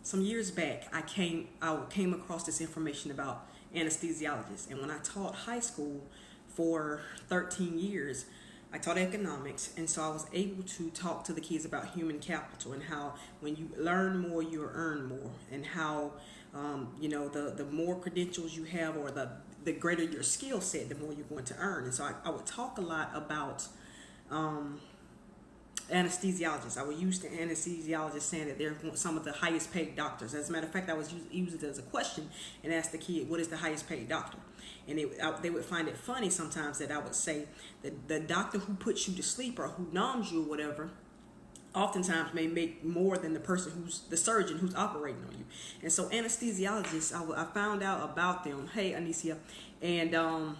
Some years back, I came across this information about anesthesiologists, and when I taught high school for 13 years, I taught economics, and so I was able to talk to the kids about human capital and how when you learn more, you earn more, and how the more credentials you have, or the greater your skill set, the more you're going to earn. And so I would talk a lot about um, anesthesiologists. I would use the anesthesiologists saying that they're some of the highest paid doctors. As a matter of fact, I was use it as a question and ask the kid, "What is the highest paid doctor?" And they would find it funny sometimes that I would say that the doctor who puts you to sleep or who numbs you or whatever oftentimes may make more than the person who's the surgeon who's operating on you. And so anesthesiologists, I found out about them. Hey, Anicia, and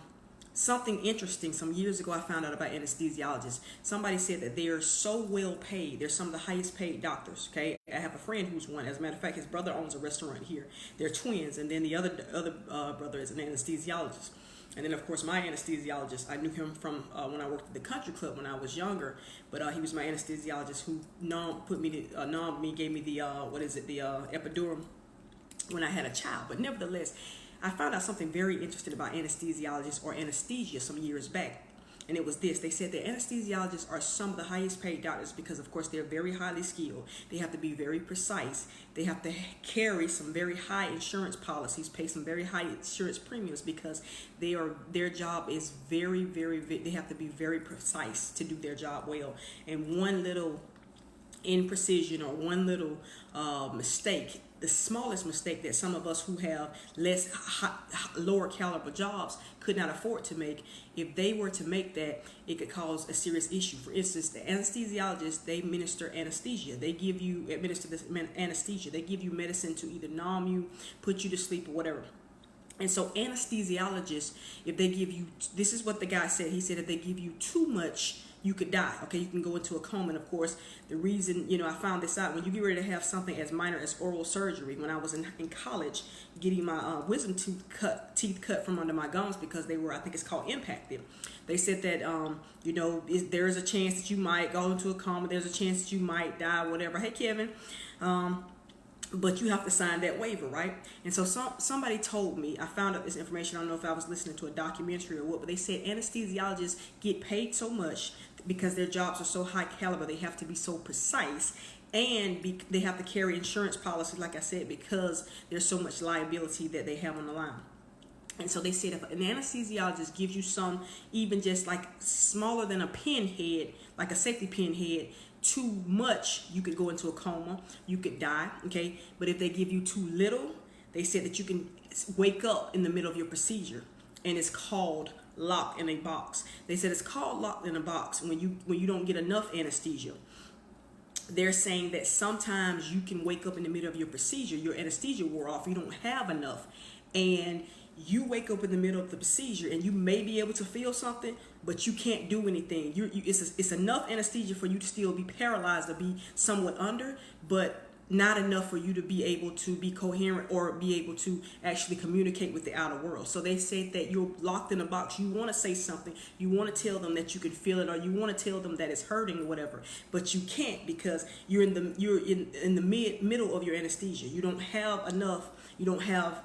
something interesting. Some years ago, I found out about anesthesiologists. Somebody said that they are so well paid. They're some of the highest paid doctors. Okay, I have a friend who's one. As a matter of fact, his brother owns a restaurant here. They're twins, and then the other brother is an anesthesiologist. And then, of course, my anesthesiologist, I knew him from when I worked at the country club when I was younger. But he was my anesthesiologist who numbed me, gave me the epidural when I had a child. But nevertheless, I found out something very interesting about anesthesiologists or anesthesia some years back. And it was this. They said that anesthesiologists are some of the highest paid doctors because, of course, they're very highly skilled. They have to be very precise. They have to carry some very high insurance policies, pay some very high insurance premiums because their job is they have to be very precise to do their job well. And one little imprecision or one little mistake, the smallest mistake that some of us who have lower caliber jobs could not afford to make, if they were to make that, it could cause a serious issue. For instance, the anesthesiologists, they administer anesthesia. They administer this anesthesia. They give you medicine to either numb you, put you to sleep, or whatever. And so anesthesiologists, if they give you, this is what the guy said. He said if they give you too much, you could die. Okay, you can go into a coma. And of course, the reason, I found this out, when you get ready to have something as minor as oral surgery, when I was in college getting my wisdom teeth cut from under my gums because they were, I think it's called impacted. They said that, there is a chance that you might go into a coma. There's a chance that you might die, whatever. Hey, Kevin. But you have to sign that waiver, right? And so somebody told me, I found out this information, I don't know if I was listening to a documentary or what, but they said anesthesiologists get paid so much because their jobs are so high caliber, they have to be so precise, and they have to carry insurance policies, like I said, because there's so much liability that they have on the line. And so they said if an anesthesiologist gives you some, even just like smaller than a pin head, like a safety pin head, too much, you could go into a coma, you could die, okay? But if they give you too little, they said that you can wake up in the middle of your procedure, and it's called locked in a box. They said it's called locked in a box when you don't get enough anesthesia. They're saying that sometimes you can wake up in the middle of your procedure, your anesthesia wore off, you don't have enough, and you wake up in the middle of the procedure and you may be able to feel something, but you can't do anything. It's enough anesthesia for you to still be paralyzed or be somewhat under, but not enough for you to be able to be coherent or be able to actually communicate with the outer world. So they said that you're locked in a box. You want to say something. You want to tell them that you can feel it, or you want to tell them that it's hurting or whatever, but you can't because you're in the middle of your anesthesia. You don't have enough. You don't have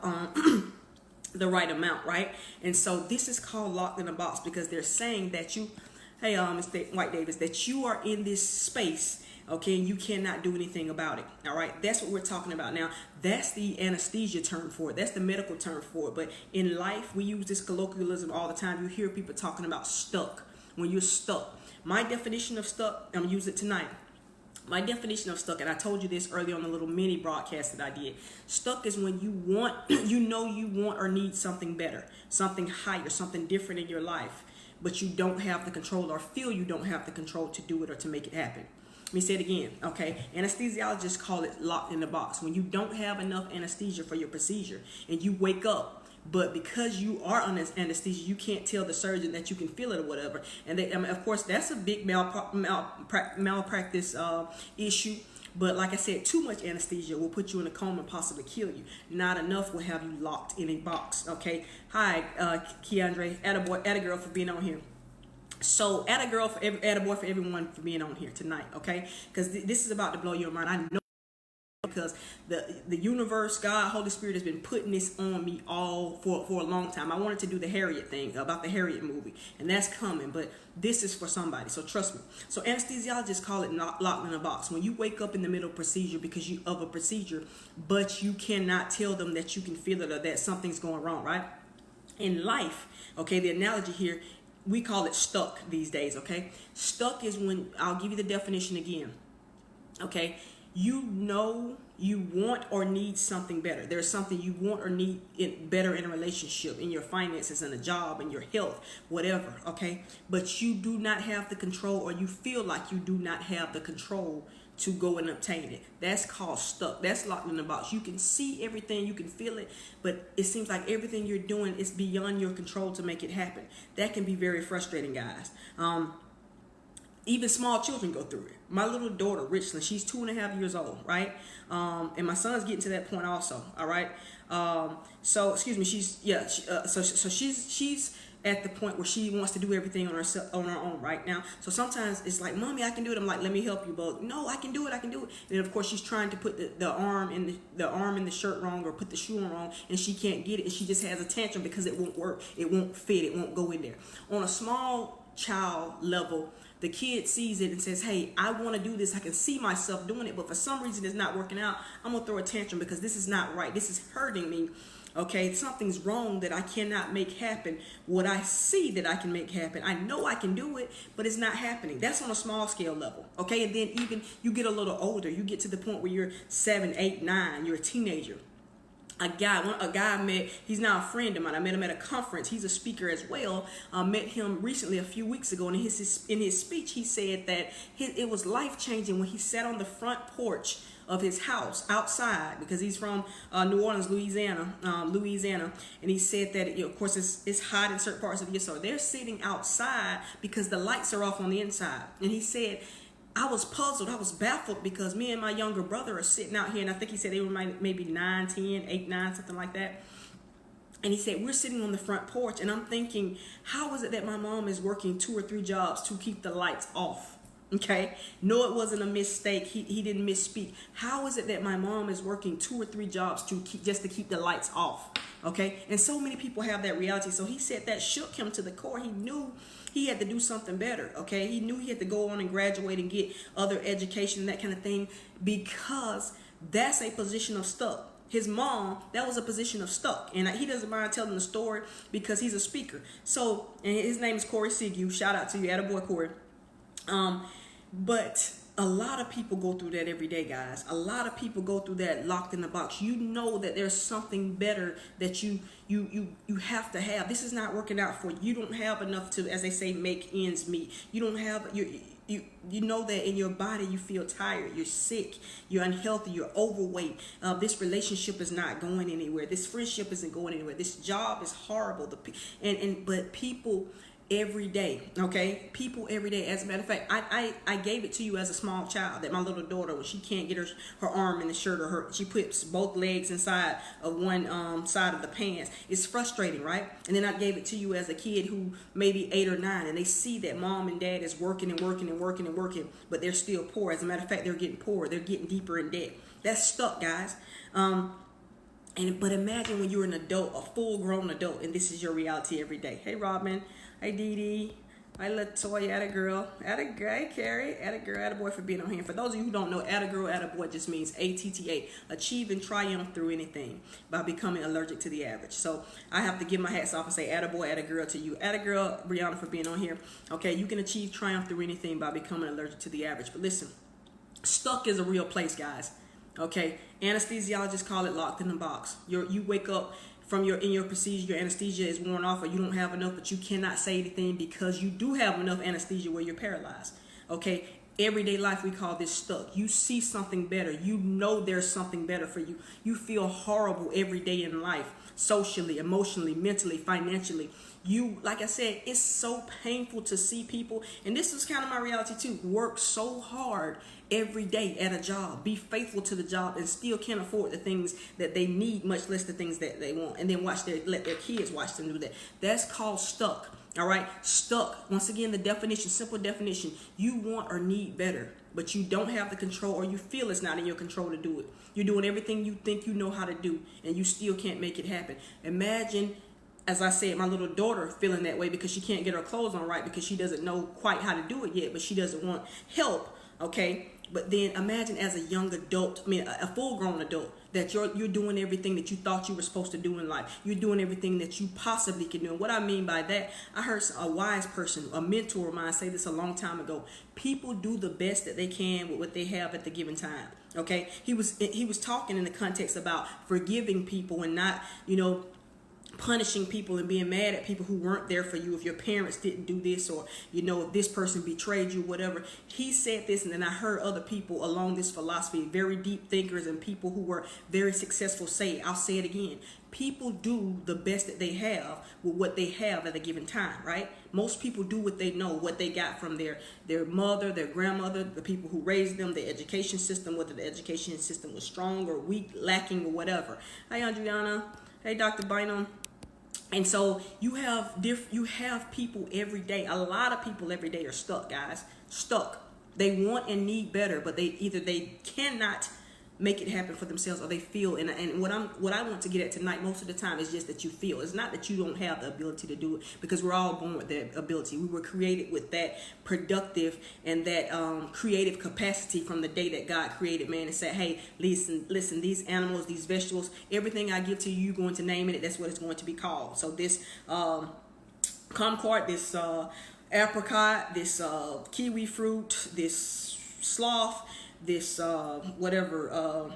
the right amount, right? And so this is called locked in a box because they're saying that Mr. White Davis, that you are in this space, okay, and you cannot do anything about it. All right, that's what we're talking about now. That's the anesthesia term for it. That's the medical term for it. But in life, we use this colloquialism all the time. You hear people talking about stuck. When you're stuck, my definition of stuck, I'm gonna use it tonight. My definition of stuck, and I told you this earlier on a little mini broadcast that I did. Stuck is when you want or need something better, something higher, something different in your life, but you don't have the control or feel you don't have the control to do it or to make it happen. Let me say it again, okay? Anesthesiologists call it locked in the box. When you don't have enough anesthesia for your procedure and you wake up, but because you are on this anesthesia, you can't tell the surgeon that you can feel it or whatever. And of course, that's a big malpractice issue. But like I said, too much anesthesia will put you in a coma and possibly kill you. Not enough will have you locked in a box, okay? Hi, Keandre, atta girl for being on here. So, attaboy for everyone for being on here tonight, okay? Because this is about to blow your mind. I know. because the universe, God, Holy Spirit has been putting this on me all for a long time. I wanted to do the Harriet thing about the Harriet movie, and that's coming, but this is for somebody, so trust me. So anesthesiologists call it locked in a box. When you wake up in the middle of a procedure, but you cannot tell them that you can feel it or that something's going wrong, right? In life, okay, the analogy here, we call it stuck these days, okay? Stuck is when, I'll give you the definition again, okay? You know you want or need something better. There's something you want or need better in a relationship, in your finances, in a job, in your health, whatever, okay? But you do not have the control, or you feel like you do not have the control to go and obtain it. That's called stuck. That's locked in the box. You can see everything, you can feel it, but it seems like everything you're doing is beyond your control to make it happen. That can be very frustrating, guys. Even small children go through it. My little daughter, Richland, she's 2.5 years old, right? And my son's getting to that point also, all right? So excuse me, she's at the point where she wants to do everything on her own right now. So sometimes it's like, Mommy, I can do it. I'm like, let me help you, but no, I can do it. And of course she's trying to put the arm in the shirt wrong, or put the shoe on wrong, and she can't get it, and she just has a tantrum because it won't work, it won't fit, it won't go in there. On a small child level, the kid sees it and says, hey, I want to do this. I can see myself doing it, but for some reason it's not working out. I'm going to throw a tantrum because this is not right. This is hurting me. Okay, something's wrong that I cannot make happen. What I see that I can make happen, I know I can do it, but it's not happening. That's on a small scale level. Okay, and then even you get a little older. You get to the point where you're 7, 8, 9. You're a teenager. A guy I met, he's now a friend of mine. I met him at a conference. He's a speaker as well. Met him recently a few weeks ago, and in his speech, he said that it was life-changing when he sat on the front porch of his house outside, because he's from New Orleans, Louisiana, and he said that, of course, it's hot in certain parts of the year, so they're sitting outside because the lights are off on the inside. And he said, I was puzzled. I was baffled because me and my younger brother are sitting out here, and I think he said they were maybe 9, 10, 8, 9, something like that. And he said, we're sitting on the front porch, and I'm thinking, how is it that my mom is working 2 or 3 jobs to keep the lights off? Okay, no, it wasn't a mistake. He didn't misspeak. How is it that my mom is working 2 or 3 jobs to keep the lights off? Okay, and so many people have that reality. So he said that shook him to the core. He knew he had to do something better. Okay, he knew he had to go on and graduate and get other education and that kind of thing, because that's a position of stuck. His mom, that was a position of stuck, and he doesn't mind telling the story because he's a speaker. So, and his name is Corey Sigu. Shout out to you, attaboy Corey. But a lot of people go through that every day, guys. A lot of people go through that locked in the box. You know that there's something better that you have to have. This is not working out for you. You don't have enough to, as they say, make ends meet. You don't have you know that in your body you feel tired, you're sick, you're unhealthy, you're overweight. This relationship is not going anywhere. This friendship isn't going anywhere. This job is horrible. But people every day, okay? People every day. As a matter of fact, I gave it to you as a small child, that my little daughter, when she can't get her arm in the shirt, or she puts both legs inside of one side of the pants. It's frustrating, right? And then I gave it to you as a kid who maybe 8 or 9, and they see that mom and dad is working and working and working and working, but they're still poor. As a matter of fact, they're getting poorer. They're getting deeper in debt. That's stuck, guys. But imagine when you're an adult, a full-grown adult, and this is your reality every day. Hey, Robin. Hey, Dee Dee. Hi, Latoya. Attagirl. Hey, Carrie. Attagirl, attaboy for being on here. For those of you who don't know, attagirl, attaboy just means ATTA. Achieve and triumph through anything by becoming allergic to the average. So I have to give my hats off and say attaboy, attagirl to you. Attagirl, Brianna, for being on here. Okay, you can achieve triumph through anything by becoming allergic to the average. But listen, stuck is a real place, guys. Okay, anesthesiologists call it locked in the box. You wake up from in your procedure, your anesthesia is worn off, or you don't have enough, but you cannot say anything because you do have enough anesthesia where you're paralyzed. Okay, everyday life, we call this stuck. You see something better. You know there's something better for you. You feel horrible every day in life, socially, emotionally, mentally, financially. Like I said, it's so painful to see people, and this is kind of my reality too, work so hard every day at a job, be faithful to the job, and still can't afford the things that they need, much less the things that they want, and then let their kids watch them do that. That's called stuck. All right, stuck. Once again, the definition, simple definition: you want or need better, but you don't have the control, or you feel it's not in your control to do it. You're doing everything you think you know how to do, and you still can't make it happen. Imagine, as I said, my little daughter feeling that way because she can't get her clothes on right because she doesn't know quite how to do it yet, but she doesn't want help. Okay, but then imagine as a young adult, a full-grown adult, that you're doing everything that you thought you were supposed to do in life. You're doing everything that you possibly can do. And what I mean by that, I heard a wise person, a mentor of mine, say this a long time ago: people do the best that they can with what they have at the given time. Okay, he was talking in the context about forgiving people and not, punishing people and being mad at people who weren't there for you. If your parents didn't do this, or if this person betrayed you, whatever. He said this, and then I heard other people along this philosophy, very deep thinkers and people who were very successful, say, I'll say it again: people do the best that they have with what they have at a given time, right? Most people do what they know, what they got from their mother, their grandmother, the people who raised them, the education system, whether the education system was strong or weak, lacking or whatever. Hey, Adriana. Hey, Dr. Bynum. And so you have people every day. A lot of people every day are stuck, guys. Stuck. They want and need better, but they cannot make it happen for themselves, or they feel. And what I want to get at tonight, most of the time, is just that you feel. It's not that you don't have the ability to do it, because we're all born with that ability. We were created with that productive and that creative capacity from the day that God created man and said, hey, listen, these animals, these vegetables, everything I give to you, you're going to name it. That's what it's going to be called. So this kumquat, this apricot, this kiwi fruit, this sloth, this whatever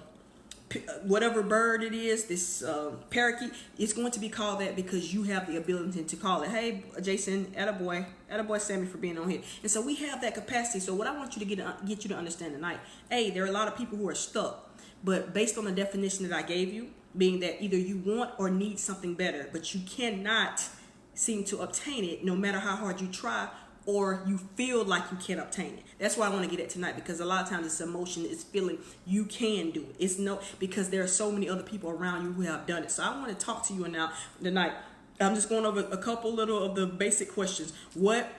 bird it is, this parakeet, it's going to be called that because you have the ability to call it. Hey, Jason, attaboy Sammy, for being on here. And so we have that capacity. So what I want you to get you to understand tonight, there are a lot of people who are stuck, but based on the definition that I gave you, being that either you want or need something better, but you cannot seem to obtain it no matter how hard you try, or you feel like you can't obtain it. That's why I want to get at tonight, because a lot of times it's emotion, it's feeling you can do it. Because there are so many other people around you who have done it. So I want to talk to you now tonight. I'm just going over a couple little of the basic questions. What,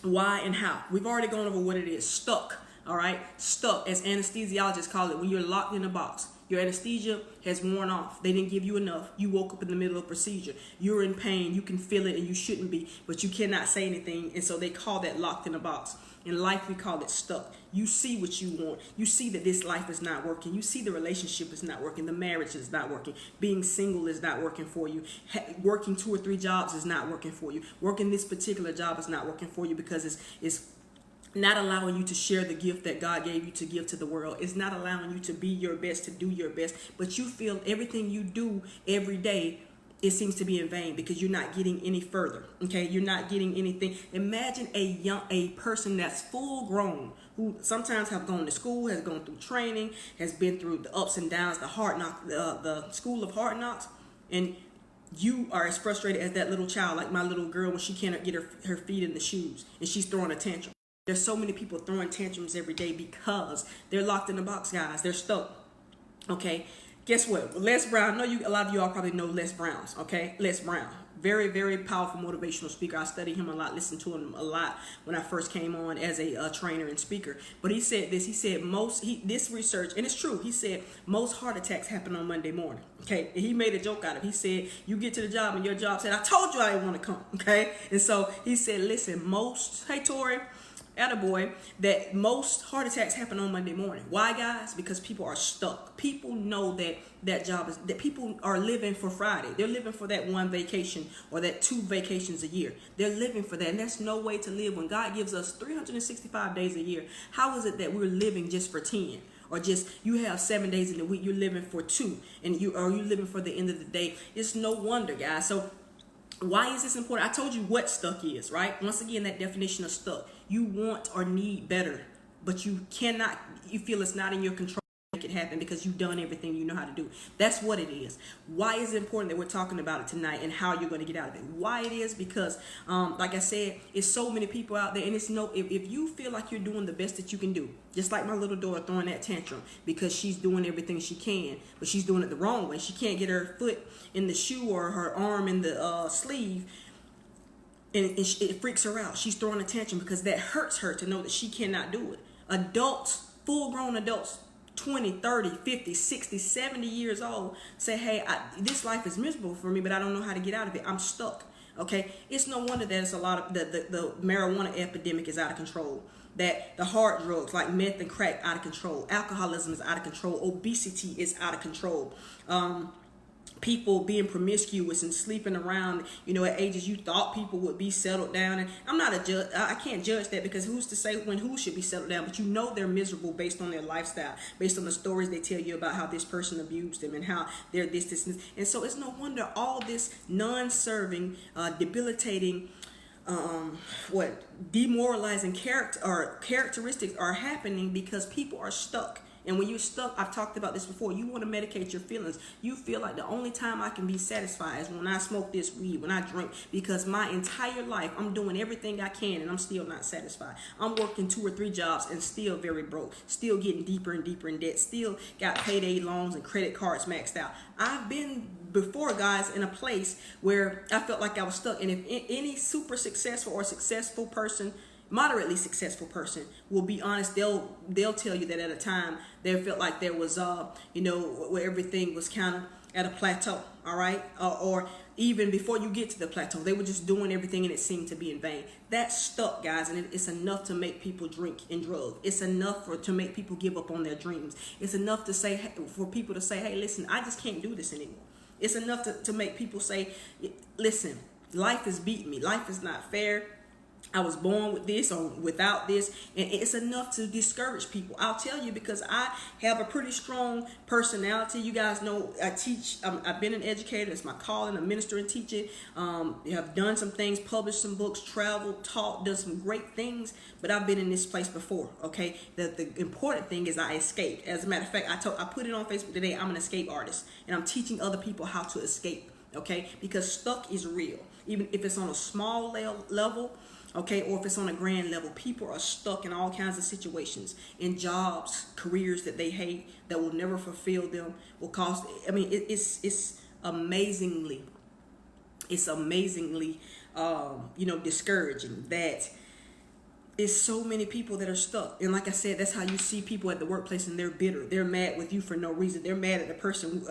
why, and how. We've already gone over what it is. Stuck. All right. Stuck, as anesthesiologists call it, when you're locked in a box. Your anesthesia has worn off. They didn't give you enough. You woke up in the middle of a procedure. You're in pain. You can feel it, and you shouldn't be, but you cannot say anything. And so they call that locked in a box. In life, we call it stuck. You see what you want. You see that this life is not working. You see the relationship is not working. The marriage is not working. Being single is not working for you. Working 2 or 3 jobs is not working for you. Working this particular job is not working for you because it's not allowing you to share the gift that God gave you to give to the world. It's not allowing you to be your best, to do your best. But you feel everything you do every day, it seems to be in vain because you're not getting any further. Okay, you're not getting anything. Imagine a person that's full grown, who sometimes have gone to school, has gone through training, has been through the ups and downs, the school of hard knocks, and you are as frustrated as that little child, like my little girl when she cannot get her feet in the shoes and she's throwing a tantrum. There's so many people throwing tantrums every day because they're locked in the box, guys. They're stuck. Okay. Guess what? Les Brown. I know a lot of you all probably know Les Brown's. Okay. Les Brown. Very, very powerful motivational speaker. I studied him a lot, listened to him a lot when I first came on as a trainer and speaker. But he said this. He said this research, and it's true. He said most heart attacks happen on Monday morning. Okay. And he made a joke out of it. He said, you get to the job and your job said, I told you I didn't want to come. Okay. And so he said, listen, hey, Tori, attaboy, that most heart attacks happen on Monday morning. Why, guys? Because people are stuck. People know that job is, that people are living for Friday. They're living for that 1 vacation or that 2 vacations a year. They're living for that. And that's no way to live. When God gives us 365 days a year, how is it that we're living just for 10? Or just you have 7 days in the week, you're living for 2, and you're living for the end of the day. It's no wonder, guys. So why is this important? I told you what stuck is, right? Once again, that definition of stuck. You want or need better, but you feel it's not in your control to make it happen because you've done everything you know how to do. That's what it is. Why is it important that we're talking about it tonight and how you're going to get out of it? Why it is because, like I said, it's so many people out there, and it's if you feel like you're doing the best that you can do, just like my little daughter throwing that tantrum because she's doing everything she can, but she's doing it the wrong way. She can't get her foot in the shoe or her arm in the sleeve, and it freaks her out. She's throwing a tantrum because that hurts her to know that she cannot do it. Adults, full-grown adults, 20, 30, 50, 60, 70 years old, say, hey, this life is miserable for me, but I don't know how to get out of it. I'm stuck. Okay? It's no wonder that it's a lot of the marijuana epidemic is out of control. That the hard drugs like meth and crack out of control. Alcoholism is out of control. Obesity is out of control. People being promiscuous and sleeping around, at ages you thought people would be settled down. And I'm not a judge. I can't judge that because who's to say who should be settled down? But they're miserable based on their lifestyle, based on the stories they tell you about how this person abused them and how they're this. And so it's no wonder all this non-serving, debilitating, demoralizing characteristics are happening because people are stuck. And when you're stuck, I've talked about this before, you want to medicate your feelings. You feel like the only time I can be satisfied is when I smoke this weed, when I drink, because my entire life I'm doing everything I can and I'm still not satisfied. I'm working 2 or 3 jobs and still very broke, still getting deeper and deeper in debt, still got payday loans and credit cards maxed out. I've been before, guys, in a place where I felt like I was stuck. And if any super successful or successful person, moderately successful person will be honest, they'll tell you that at a time they felt like there was where everything was kind of at a plateau, all right, or even before you get to the plateau, they were just doing everything and it seemed to be in vain. That's stuck, guys, and it's enough to make people drink and drug. It's enough to make people give up on their dreams. It's enough for people to say, hey, listen, I just can't do this anymore. It's enough to make people say, listen, life is beating me. Life is not fair. I was born with this or without this, and it's enough to discourage people. I'll tell you, because I have a pretty strong personality. You guys know I teach. I've been an educator. It's my calling. I'm ministering, teaching. Have done some things, published some books, traveled, taught, done some great things. But I've been in this place before. Okay, the important thing is I escaped. As a matter of fact, I put it on Facebook today. I'm an escape artist, and I'm teaching other people how to escape. Okay, because stuck is real, even if it's on a small level. Okay, or if it's on a grand level, people are stuck in all kinds of situations, in jobs, careers that they hate, that will never fulfill them, will cost. I mean, it's amazingly, discouraging that it's so many people that are stuck. And like I said, that's how you see people at the workplace, and they're bitter. They're mad with you for no reason. They're mad at the person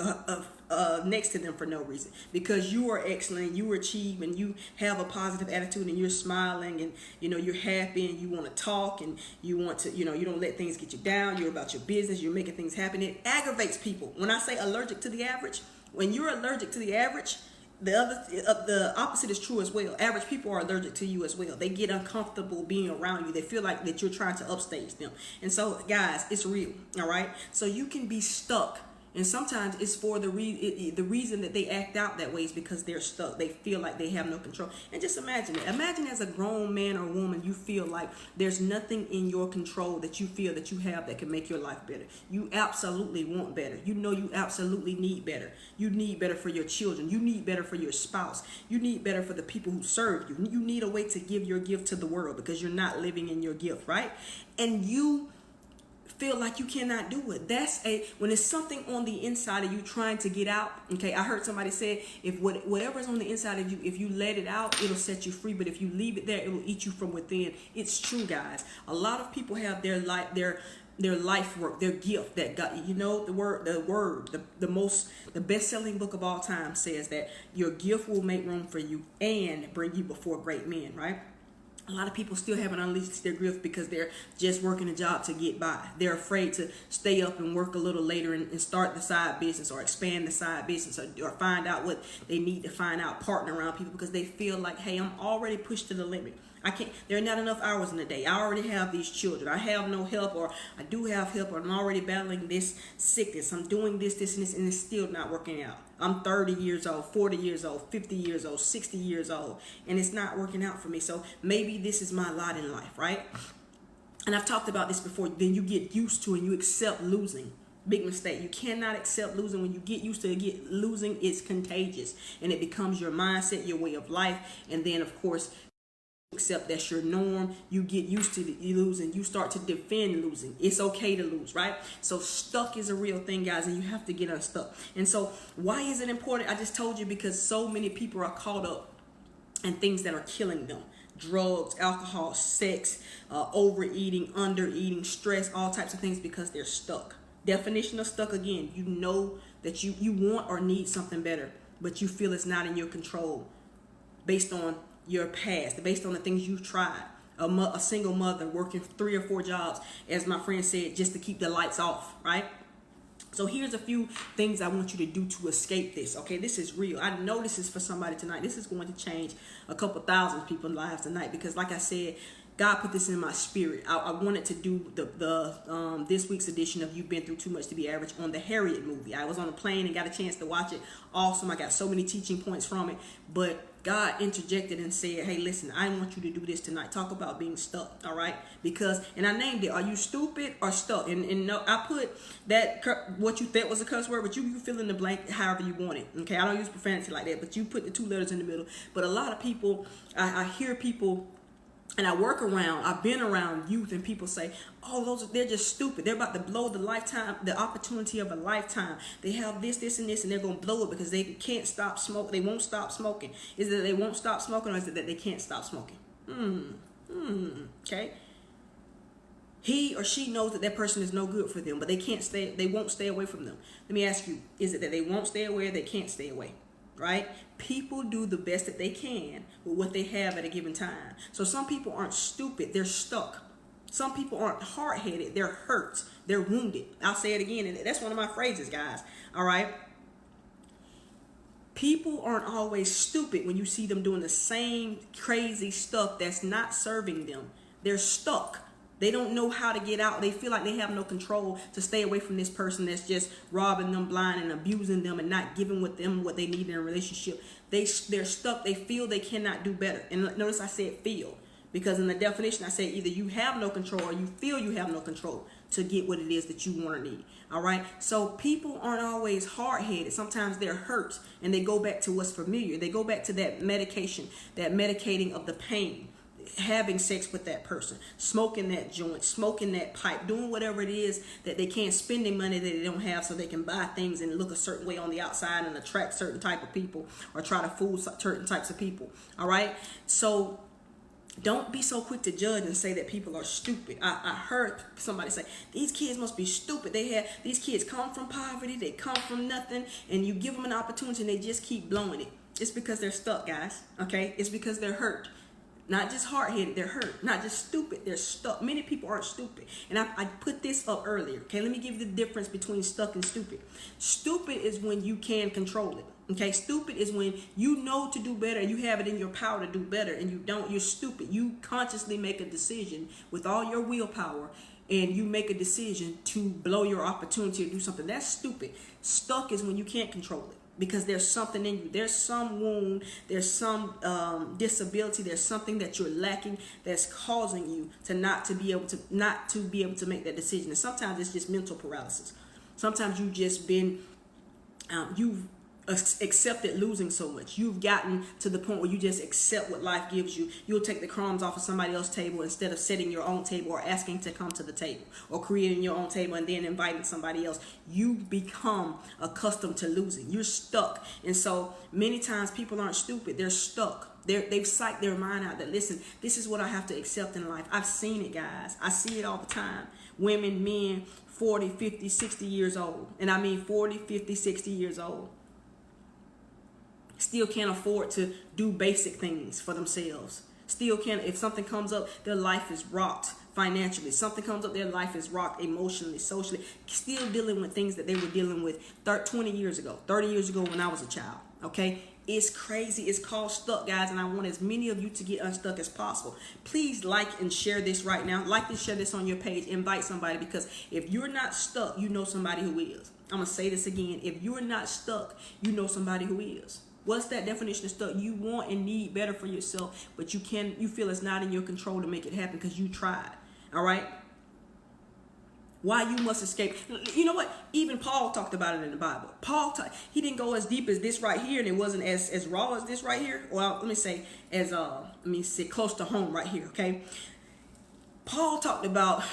next to them for no reason, because you are excellent, you achieve, and you have a positive attitude, and you're smiling, and you're happy, and you want to talk, and you want to, you don't let things get you down. You're about your business. You're making things happen. It aggravates people. When I say allergic to the average, when you're allergic to the average, the opposite is true as well. Average people are allergic to you as well. They get uncomfortable being around you. They feel like that you're trying to upstage them. And so, guys, it's real. All right. So you can be stuck. And sometimes it's for the reason that they act out that way is because they're stuck. They feel like they have no control. And just imagine it. Imagine as a grown man or woman, you feel like there's nothing in your control that you feel that you have that can make your life better. You absolutely want better. You absolutely need better. You need better for your children. You need better for your spouse. You need better for the people who serve you. You need a way to give your gift to the world because you're not living in your gift, right? And you feel like you cannot do it. When it's something on the inside of you trying to get out. Okay, I heard somebody say, if whatever's on the inside of you, if you let it out, it'll set you free. But if you leave it there, it'll eat you from within. It's true, guys. A lot of people have their life work, their gift that got the best-selling book of all time says that your gift will make room for you and bring you before great men, right? A lot of people still haven't unleashed their gift because they're just working a job to get by. They're afraid to stay up and work a little later and start the side business or expand the side business or find out what they need to find out, partner around people, because they feel like, hey, I'm already pushed to the limit. There are not enough hours in the day. I already have these children. I have no help, or I do have help, or I'm already battling this sickness. I'm doing this, and this, and it's still not working out. I'm 30 years old, 40 years old, 50 years old, 60 years old, and it's not working out for me. So maybe this is my lot in life, right? And I've talked about this before. Then you get used to and you accept losing. Big mistake. You cannot accept losing. When you get used to losing, it's contagious, and it becomes your mindset, your way of life. And then, of course, accept that's your norm. You get used to losing. You start to defend losing. It's okay to lose, right? So stuck is a real thing, guys, and you have to get unstuck. And so why is it important? I just told you, because so many people are caught up in things that are killing them. Drugs, alcohol, sex, overeating, undereating, stress, all types of things, because they're stuck. Definition of stuck, again, you know that you want or need something better, but you feel it's not in your control based on your past, based on the things you've tried. A single mother working 3 or 4 jobs, as my friend said, just to keep the lights off, right? So here's a few things I want you to do to escape this. Okay, this is real. I know this is for somebody tonight. This is going to change a couple thousand people's lives tonight, because like I said, God put this in my spirit. I wanted to do the this week's edition of You've Been Through Too Much to Be Average on the Harriet movie. I was on a plane and got a chance to watch it. Awesome. I got so many teaching points from it. But God interjected and said, hey, listen, I want you to do this tonight. Talk about being stuck, all right? Because, and I named it, are you stupid or stuck? And no, I put that, what you thought was a cuss word, but you fill in the blank however you want it, okay? I don't use profanity like that, but you put the 2 letters in the middle. But a lot of people, I hear people, and I've been around youth, and people say, oh, they're just stupid. They're about to blow the opportunity of a lifetime. They have this, and this, and they're going to blow it because they can't stop smoking. They won't stop smoking. Is it that they won't stop smoking, or is it that they can't stop smoking? Okay. He or she knows that person is no good for them, but they won't stay away from them. Let me ask you, is it that they won't stay away, or they can't stay away? Right? People do the best that they can with what they have at a given time. So some people aren't stupid, they're stuck. Some people aren't hard-headed, they're hurt, they're wounded. I'll say it again, and that's one of my phrases, guys. All right? People aren't always stupid when you see them doing the same crazy stuff that's not serving them. They're stuck. They don't know how to get out. They feel like they have no control to stay away from this person that's just robbing them blind and abusing them and not giving with them what they need in a relationship. They're stuck. They feel they cannot do better. And notice I said feel, because in the definition I say either you have no control or you feel you have no control to get what it is that you want or need. All right. So people aren't always hard-headed. Sometimes they're hurt and they go back to what's familiar. They go back to that medication, that medicating of the pain. Having sex with that person, smoking that joint, smoking that pipe, doing whatever it is that they can't, spending money that they don't have so they can buy things and look a certain way on the outside and attract certain type of people or try to fool certain types of people. All right. So don't be so quick to judge and say that people are stupid. I heard somebody say, these kids must be stupid. These kids come from poverty. They come from nothing. And you give them an opportunity and they just keep blowing it. It's because they're stuck, guys. Okay. It's because they're hurt. Not just hard-headed, they're hurt. Not just stupid, they're stuck. Many people aren't stupid. And I put this up earlier. Okay, let me give you the difference between stuck and stupid. Stupid is when you can control it. Okay, stupid is when you know to do better and you have it in your power to do better and you don't. You're stupid. You consciously make a decision with all your willpower and you make a decision to blow your opportunity to do something. That's stupid. Stuck is when you can't control it. Because there's something in you. There's some wound. There's some disability. There's something that you're lacking that's causing you to not to be able to make that decision. And sometimes it's just mental paralysis. Sometimes you've just been you've accepted losing so much. You've gotten to the point where you just accept what life gives you. You'll take the crumbs off of somebody else's table instead of setting your own table or asking to come to the table or creating your own table and then inviting somebody else. You become accustomed to losing. You're stuck. And so many times people aren't stupid. They're stuck. They've psyched their mind out that, listen, this is what I have to accept in life. I've seen it, guys. I see it all the time. Women, men, 40, 50, 60 years old. And I mean 40, 50, 60 years old. Still can't afford to do basic things for themselves. Still can't, if something comes up, their life is rocked financially. Something comes up, their life is rocked emotionally, socially. Still dealing with things that they were dealing with 20 years ago, 30 years ago when I was a child. Okay? It's crazy. It's called stuck, guys, and I want as many of you to get unstuck as possible. Please like and share this right now. Like and share this on your page. Invite somebody, because if you're not stuck, you know somebody who is. I'm going to say this again. If you're not stuck, you know somebody who is. What's that definition of stuck? You want and need better for yourself, but you feel it's not in your control to make it happen because you tried. All right? Why you must escape. You know what? Even Paul talked about it in the Bible. He didn't go as deep as this right here, and it wasn't as raw as this right here. Well, let me say close to home right here. Okay. Paul talked about,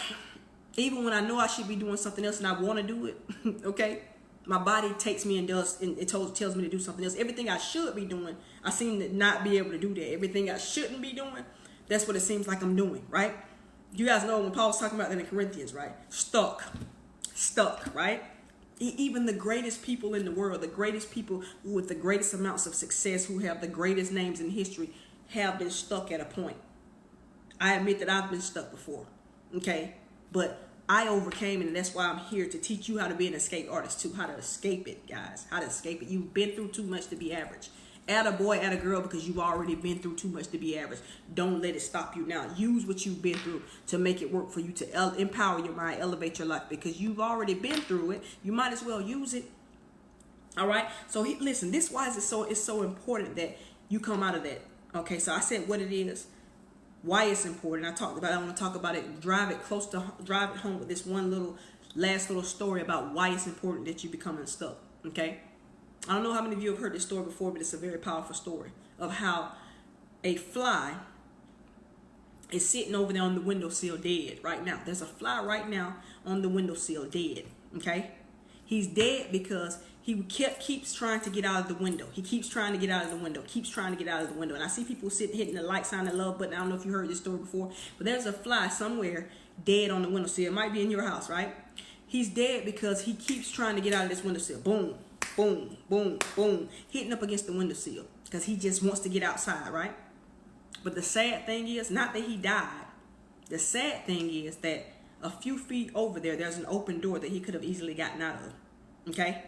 even when I know I should be doing something else and I want to do it, okay, my body takes me and tells me to do something else. Everything I should be doing, I seem to not be able to do that. Everything I shouldn't be doing, that's what it seems like I'm doing, right? You guys know when Paul was talking about that in Corinthians, right? Stuck, right? Even the greatest people in the world, the greatest people with the greatest amounts of success, who have the greatest names in history, have been stuck at a point. I admit that I've been stuck before, okay? But I overcame it, and that's why I'm here to teach you how to be an escape artist too, how to escape it, guys, how to escape it. You've been through too much to be average. Add a boy, add a girl, because you've already been through too much to be average. Don't let it stop you now. Use what you've been through to make it work for you, to empower your mind, elevate your life, because you've already been through it. You might as well use it. All right? So listen, this is why it's so important that you come out of that. Okay, so I said what it is, why it's important. I want to talk about it, drive it home with this last little story about why it's important that you become unstuck. Okay? I don't know how many of you have heard this story before, but it's a very powerful story of how a fly is sitting over there on the windowsill dead right now. There's a fly right now on the windowsill dead. Okay? He's dead because he keeps trying to get out of the window. He keeps trying to get out of the window, And I see people hitting the like sign, the love button. I don't know if you heard this story before, but there's a fly somewhere dead on the windowsill. It might be in your house, right? He's dead because he keeps trying to get out of this windowsill. Boom, boom, boom, boom. Hitting up against the windowsill because he just wants to get outside, right? But the sad thing is, not that he died. The sad thing is that a few feet over there's an open door that he could have easily gotten out of. Okay?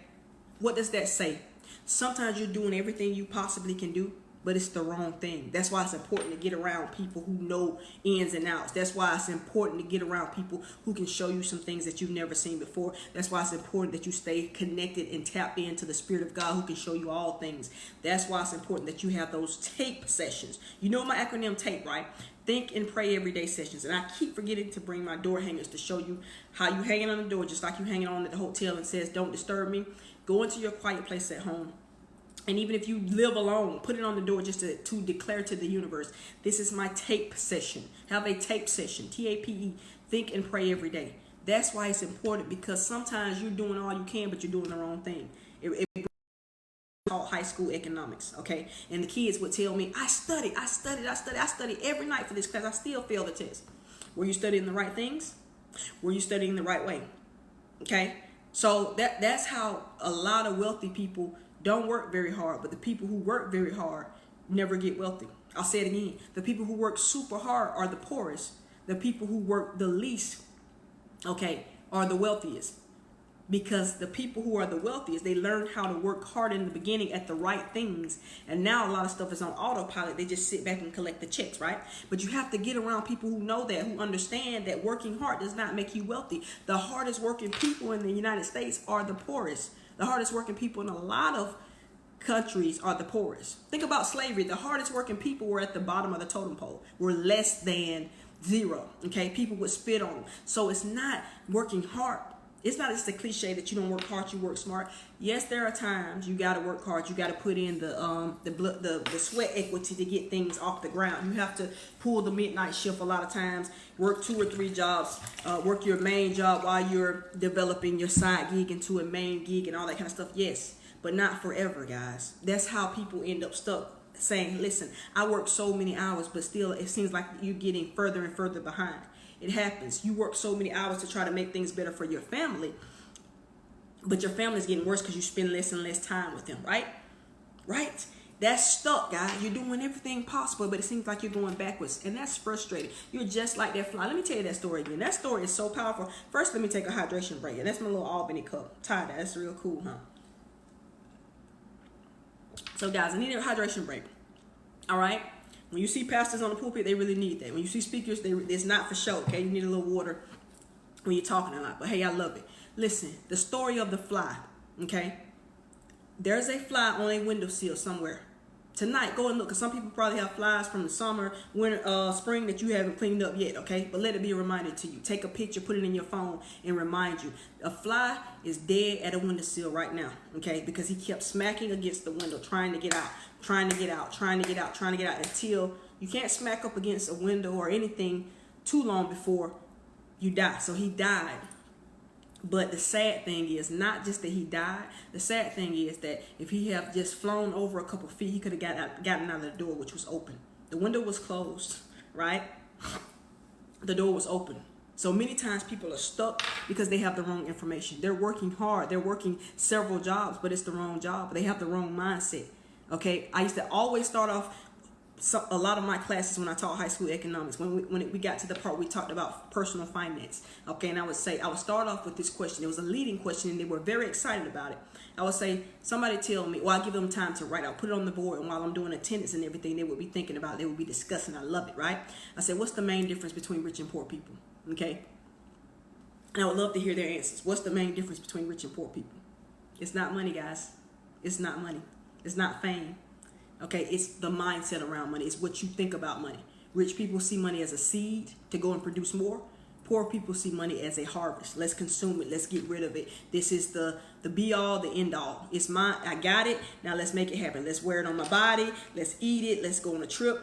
What does that say? Sometimes you're doing everything you possibly can do, but it's the wrong thing. That's why it's important to get around people who know ins and outs. That's why it's important to get around people who can show you some things that you've never seen before. That's why it's important that you stay connected and tapped into the Spirit of God, who can show you all things. That's why it's important that you have those tape sessions. You know my acronym TAPE, right? Think and Pray Everyday Sessions. And I keep forgetting to bring my door hangers to show you how you hanging on the door, just like you hanging on at the hotel and says, "Don't disturb me." Go into your quiet place at home. And even if you live alone, put it on the door just to declare to the universe, this is my tape session. Have a tape session, TAPE, think and pray every day. That's why it's important, because sometimes you're doing all you can, but you're doing the wrong thing. It's called high school economics, okay? And the kids would tell me, I studied every night for this class. I still failed the test. Were you studying the right things? Were you studying the right way? Okay? So that's how a lot of wealthy people don't work very hard, but the people who work very hard never get wealthy. I'll say it again. The people who work super hard are the poorest. The people who work the least, okay, are the wealthiest. Because the people who are the wealthiest, they learn how to work hard in the beginning at the right things. And now a lot of stuff is on autopilot. They just sit back and collect the checks, right? But you have to get around people who know that, who understand that working hard does not make you wealthy. The hardest working people in the United States are the poorest. The hardest working people in a lot of countries are the poorest. Think about slavery. The hardest working people were at the bottom of the totem pole, were less than zero. Okay, people would spit on them. So it's not working hard. It's not just a cliche that you don't work hard, you work smart. Yes, there are times you got to work hard. You got to put in the sweat equity to get things off the ground. You have to pull the midnight shift a lot of times, work 2 or 3 jobs, work your main job while you're developing your side gig into a main gig and all that kind of stuff. Yes, but not forever, guys. That's how people end up stuck, saying, listen, I work so many hours, but still it seems like you're getting further and further behind. It happens. You work so many hours to try to make things better for your family, but your family's getting worse because you spend less and less time with them, right? Right? That's stuck, guys. You're doing everything possible, but it seems like you're going backwards, and that's frustrating. You're just like that fly. Let me tell you that story again. That story is so powerful. First, let me take a hydration break. And that's my little Albany cup. Tie that. That's real cool, huh? So, guys, I need a hydration break. All right? When you see pastors on the pulpit, they really need that. When you see speakers, it's not for show, okay? You need a little water when you're talking a lot. But, hey, I love it. Listen, the story of the fly, okay? There's a fly on a windowsill somewhere, Tonight, go and look, because some people probably have flies from the summer, winter, spring that you haven't cleaned up yet, okay? But let it be a reminder to you. Take a picture, put it in your phone, and remind you. A fly is dead at a windowsill right now, okay? Because he kept smacking against the window, trying to get out, trying to get out, trying to get out, trying to get out, until you can't smack up against a window or anything too long before you die. So he died. But the sad thing is not just that he died. The sad thing is that if he have just flown over a couple feet, he could have gotten out of the door, which was open. The window was closed, right? The door was open. So many times people are stuck because they have the wrong information. They're working hard. They're working several jobs, but it's the wrong job. They have the wrong mindset. Okay, I used to always start off a lot of my classes when I taught high school economics, when we got to the part we talked about personal finance, okay, and I would start off with this question. It was a leading question, and they were very excited about it. I would say, somebody tell me, well, I give them time to write. I'll put it on the board, and while I'm doing attendance and everything, they would be thinking about it. They would be discussing. I love it, right? I said, what's the main difference between rich and poor people? Okay, and I would love to hear their answers. What's the main difference between rich and poor people? It's not money, guys. It's not money. It's not fame. Okay, it's the mindset around money. It's what you think about money. Rich people see money as a seed to go and produce more. Poor people see money as a harvest. Let's consume it. Let's get rid of it. This is the be all, the end all. It's mine. I got it. Now let's make it happen. Let's wear it on my body. Let's eat it. Let's go on a trip.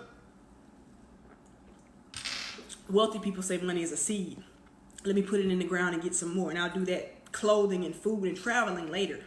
Wealthy people say money is a seed. Let me put it in the ground and get some more. And I'll do that clothing and food and traveling later.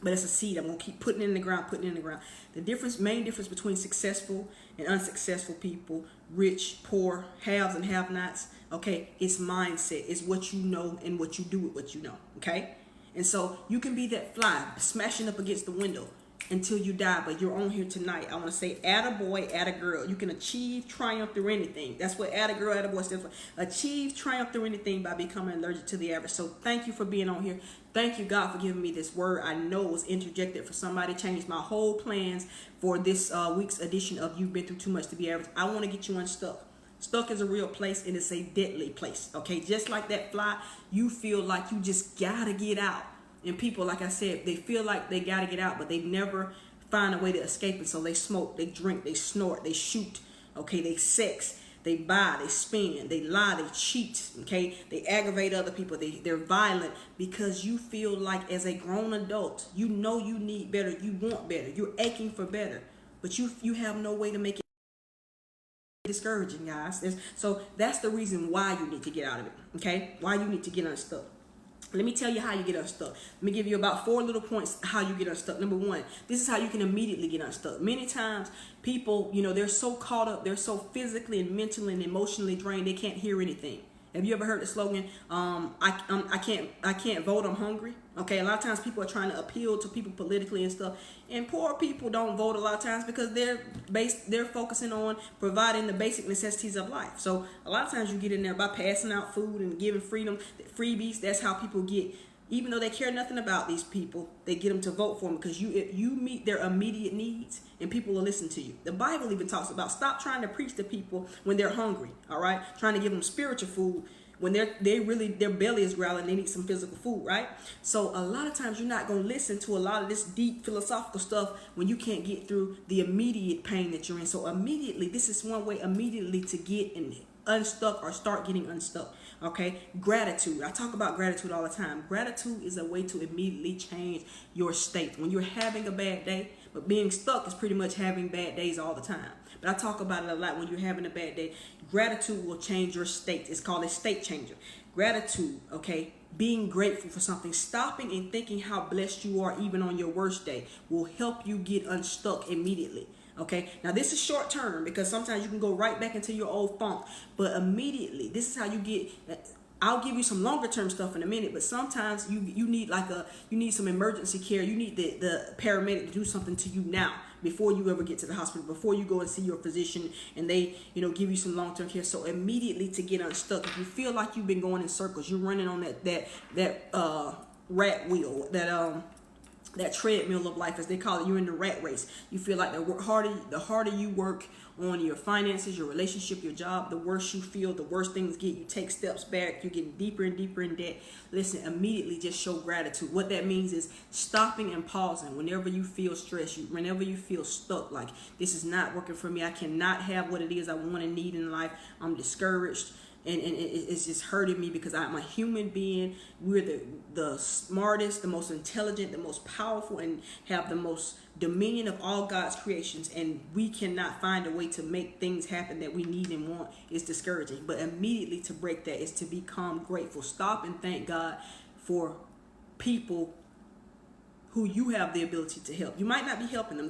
But it's a seed. I'm going to keep putting it in the ground, putting it in the ground. The main difference between successful and unsuccessful people, rich, poor, haves and have-nots, okay, it's mindset. It's what you know and what you do with what you know, okay? And so you can be that fly smashing up against the window until you die, but you're on here tonight. I want to say, attaboy, attagirl. You can achieve triumph through anything. That's what attagirl, attaboy stands for. Achieve triumph through anything by becoming allergic to the average. So thank you for being on here. Thank you, God, for giving me this word. I know it was interjected for somebody. Changed my whole plans for this week's edition of You've Been Through Too Much to Be Average. I want to get you unstuck. Stuck is a real place, and it's a deadly place. Okay, just like that fly, you feel like you just gotta get out. And people, like I said, they feel like they got to get out, but they never find a way to escape it. So they smoke, they drink, they snort, they shoot, okay? They sex, they buy, they spend, they lie, they cheat, okay? They aggravate other people, they're violent, because you feel like as a grown adult, you know you need better, you want better, you're aching for better, but you have no way to make it discouraging, guys. So that's the reason why you need to get out of it, okay? Why you need to get unstuck. Let me tell you how you get unstuck. Let me give you about 4 little points how you get unstuck. Number 1, this is how you can immediately get unstuck. Many times people, they're so caught up, they're so physically and mentally and emotionally drained, they can't hear anything. Have you ever heard the slogan, I can't vote, I'm hungry? Okay, a lot of times people are trying to appeal to people politically and stuff. And poor people don't vote a lot of times because they're focusing on providing the basic necessities of life. So a lot of times you get in there by passing out food and giving freebies. That's how people get, even though they care nothing about these people, they get them to vote for them because you meet their immediate needs and people will listen to you. The Bible even talks about stop trying to preach to people when they're hungry, all right? Trying to give them spiritual food when their belly is growling, they need some physical food, right? So a lot of times you're not going to listen to a lot of this deep philosophical stuff when you can't get through the immediate pain that you're in. So immediately, this is one way immediately to get unstuck or start getting unstuck. Okay, gratitude. I talk about gratitude all the time. Gratitude is a way to immediately change your state. When you're having a bad day, but being stuck is pretty much having bad days all the time. But I talk about it a lot when you're having a bad day. Gratitude will change your state. It's called a state changer. Gratitude, okay, being grateful for something, stopping and thinking how blessed you are even on your worst day will help you get unstuck immediately. Okay, now this is short term because sometimes you can go right back into your old funk, but immediately, this is how you get. I'll give you some longer term stuff in a minute, but sometimes you need some emergency care. You need the paramedic to do something to you now before you ever get to the hospital, before you go and see your physician and they give you some long term care. So immediately to get unstuck, if you feel like you've been going in circles, you're running on that rat wheel, that that treadmill of life, as they call it. You're in the rat race. You feel like the harder you work on your finances, your relationship, your job, the worse you feel, the worse things get. You take steps back, you're getting deeper and deeper in debt. Listen, immediately just show gratitude. What that means is stopping and pausing whenever you feel stressed, whenever you feel stuck, like this is not working for me, I cannot have what it is I want and need in life, I'm discouraged, and it's just hurting me because I'm a human being. We're the smartest, the most intelligent, the most powerful, and have the most dominion of all God's creations, and we cannot find a way to make things happen that we need and want. Is discouraging. But immediately to break that is to become grateful. Stop and thank God for people who you have the ability to help. You might not be helping them,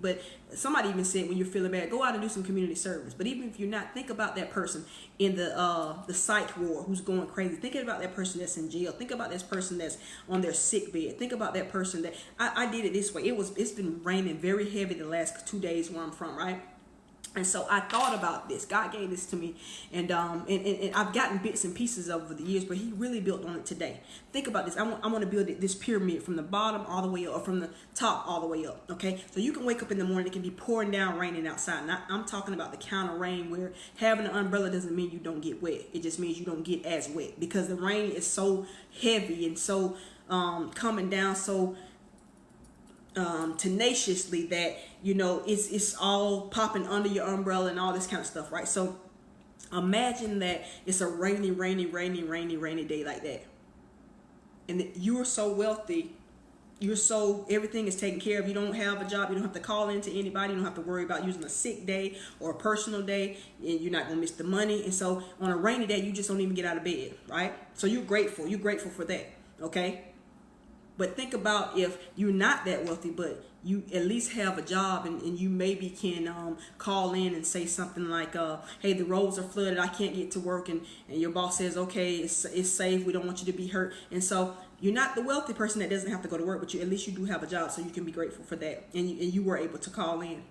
but somebody even said when you're feeling bad, go out and do some community service. But even if you're not, think about that person in the psych ward who's going crazy. Think about that person that's in jail. Think about this person that's on their sick bed. Think about that person that I did it this way. It's been raining very heavy the last 2 days where I'm from, right? And so I thought about this. God gave this to me, and I've gotten bits and pieces over the years, but He really built on it today. Think about this. I want to build this pyramid from the bottom all the way up, or from the top all the way up. Okay, so you can wake up in the morning, it can be pouring down, raining outside. And I'm talking about the counter rain, where having an umbrella doesn't mean you don't get wet. It just means you don't get as wet, because the rain is so heavy and so coming down so tenaciously that it's all popping under your umbrella and all this kind of stuff, right? So imagine that it's a rainy day like that, and you're so wealthy, everything is taken care of. You don't have a job, you don't have to call in to anybody, you don't have to worry about using a sick day or a personal day, and you're not gonna miss the money. And so on a rainy day, you just don't even get out of bed, right? So you're grateful for that, okay? But think about if you're not that wealthy, but you at least have a job, and you maybe can call in and say something like, hey, the roads are flooded, I can't get to work, and your boss says, okay, it's safe, we don't want you to be hurt. And so you're not the wealthy person that doesn't have to go to work, but at least you do have a job, so you can be grateful for that, and you were able to call in.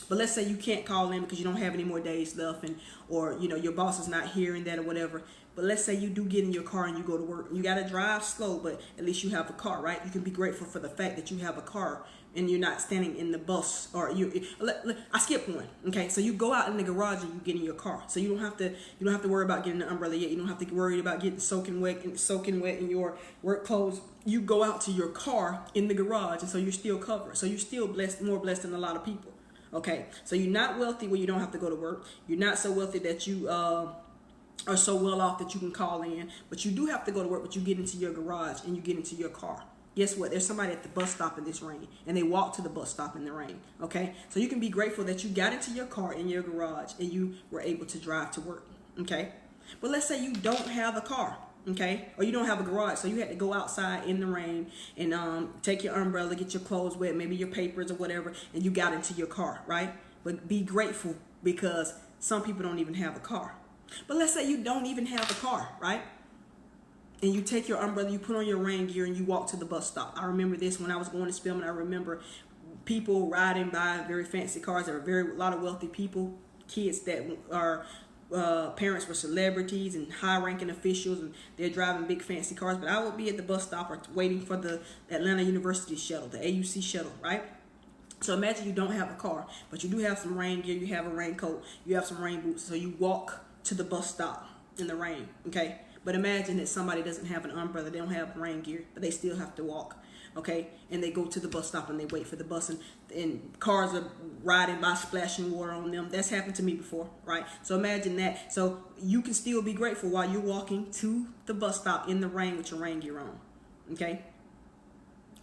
But let's say you can't call in because you don't have any more days left, or your boss is not hearing that or whatever. But let's say you do get in your car and you go to work. You got to drive slow, but at least you have a car, right? You can be grateful for the fact that you have a car and you're not standing in the bus, or I skipped one. Okay, so you go out in the garage and you get in your car, so you don't have to worry about getting the umbrella yet. You don't have to worry about getting soaking wet in your work clothes. You go out to your car in the garage, and so you're still covered. So you're still more blessed than a lot of people. Okay, so you're not wealthy where you don't have to go to work. You're not so wealthy that you are so well off that you can call in, but you do have to go to work. But you get into your garage and you get into your car. Guess what? There's somebody at the bus stop in this rain, and they walk to the bus stop in the rain. Okay, so you can be grateful that you got into your car in your garage and you were able to drive to work. Okay, but let's say you don't have a car. Okay, or you don't have a garage, so you had to go outside in the rain and take your umbrella, get your clothes wet, maybe your papers or whatever, and you got into your car, right? But be grateful, because some people don't even have a car. But let's say you don't even have a car, right? And you take your umbrella, you put on your rain gear, and you walk to the bus stop. I remember this when I was going to Spelman. I remember people riding by very fancy cars. There were a lot of wealthy people, kids that are parents were celebrities and high-ranking officials, and they're driving big fancy cars. But I would be at the bus stop or waiting for the Atlanta University shuttle, the AUC shuttle, right? So imagine you don't have a car, but you do have some rain gear, you have a raincoat, you have some rain boots, so you walk to the bus stop in the rain, okay? But imagine that somebody doesn't have an umbrella, they don't have rain gear, but they still have to walk, okay? And they go to the bus stop and they wait for the bus, and cars are riding by splashing water on them. That's happened to me before, right? So imagine that. So you can still be grateful while you're walking to the bus stop in the rain with your rain gear on, okay?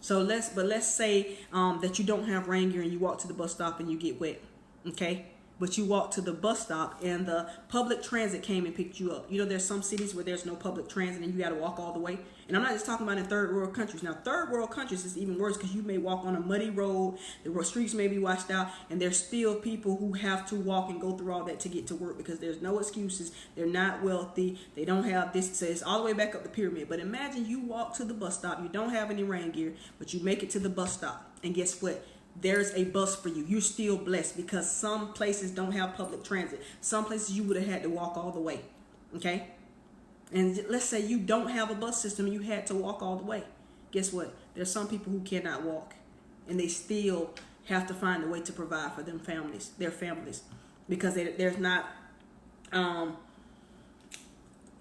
So let's say that you don't have rain gear and you walk to the bus stop and you get wet, okay? But you walk to the bus stop and the public transit came and picked you up. There's some cities where there's no public transit and you got to walk all the way. And I'm not just talking about in third world countries. Now, third world countries is even worse, because you may walk on a muddy road, the streets may be washed out, and there's still people who have to walk and go through all that to get to work, because there's no excuses. They're not wealthy. They don't have this. So it's all the way back up the pyramid. But imagine you walk to the bus stop. You don't have any rain gear, but you make it to the bus stop. And guess what? There's a bus for you. You're still blessed, because some places don't have public transit. Some places you would have had to walk all the way, okay? And let's say you don't have a bus system and you had to walk all the way. Guess what? There's some people who cannot walk, and they still have to find a way to provide for their families, because there's not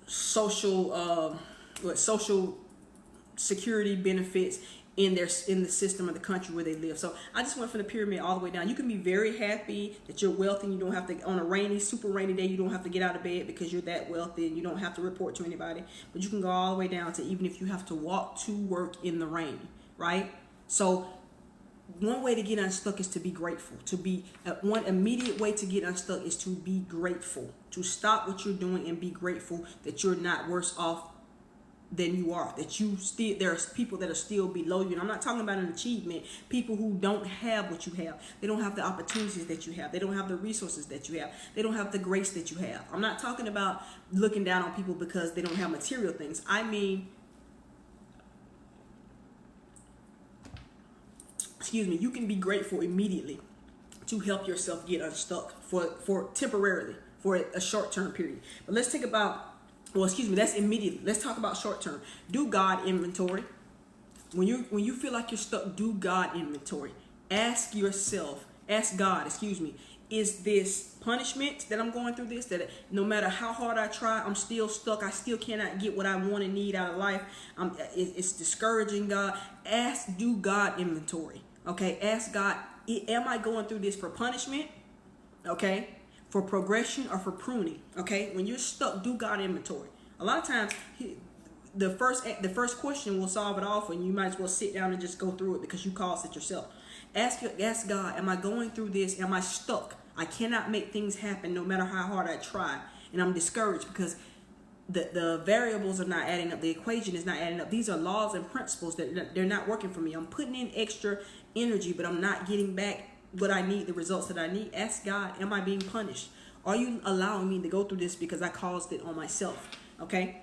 social security benefits in the system of the country where they live. So I just went from the pyramid all the way down. You can be very happy that you're wealthy and you don't have to, on a super rainy day, you don't have to get out of bed because you're that wealthy and you don't have to report to anybody. But you can go all the way down to even if you have to walk to work in the rain, right? So one way to get unstuck is to be grateful. One immediate way to get unstuck is to be grateful. To stop what you're doing and be grateful that you're not worse off than you are, that there's people that are still below you. And I'm not talking about an achievement. People who don't have what you have. They don't have the opportunities that you have. They don't have the resources that you have. They don't have the grace that you have. I'm not talking about looking down on people because they don't have material things. I mean, you can be grateful immediately to help yourself get unstuck for temporarily, for a short-term period. But let's think about, that's immediately. Let's talk about short-term. Do God inventory. When you feel like you're stuck, do God inventory. Ask God, is this punishment that I'm going through this, that no matter how hard I try, I'm still stuck, I still cannot get what I want and need out of life, it's discouraging, God. Do God inventory. Okay, ask God, am I going through this for punishment? Okay, for progression or for pruning? Okay, when you're stuck, do God inventory. A lot of times, the first question will solve it all for you. You might as well sit down and just go through it because you caused it yourself. Ask God, am I going through this? Am I stuck? I cannot make things happen no matter how hard I try, and I'm discouraged because the variables are not adding up. The equation is not adding up. These are laws and principles that they're not working for me. I'm putting in extra energy, but I'm not getting back what I need, the results that I need. Ask God, am I being punished? Are you allowing me to go through this because I caused it on myself? Okay.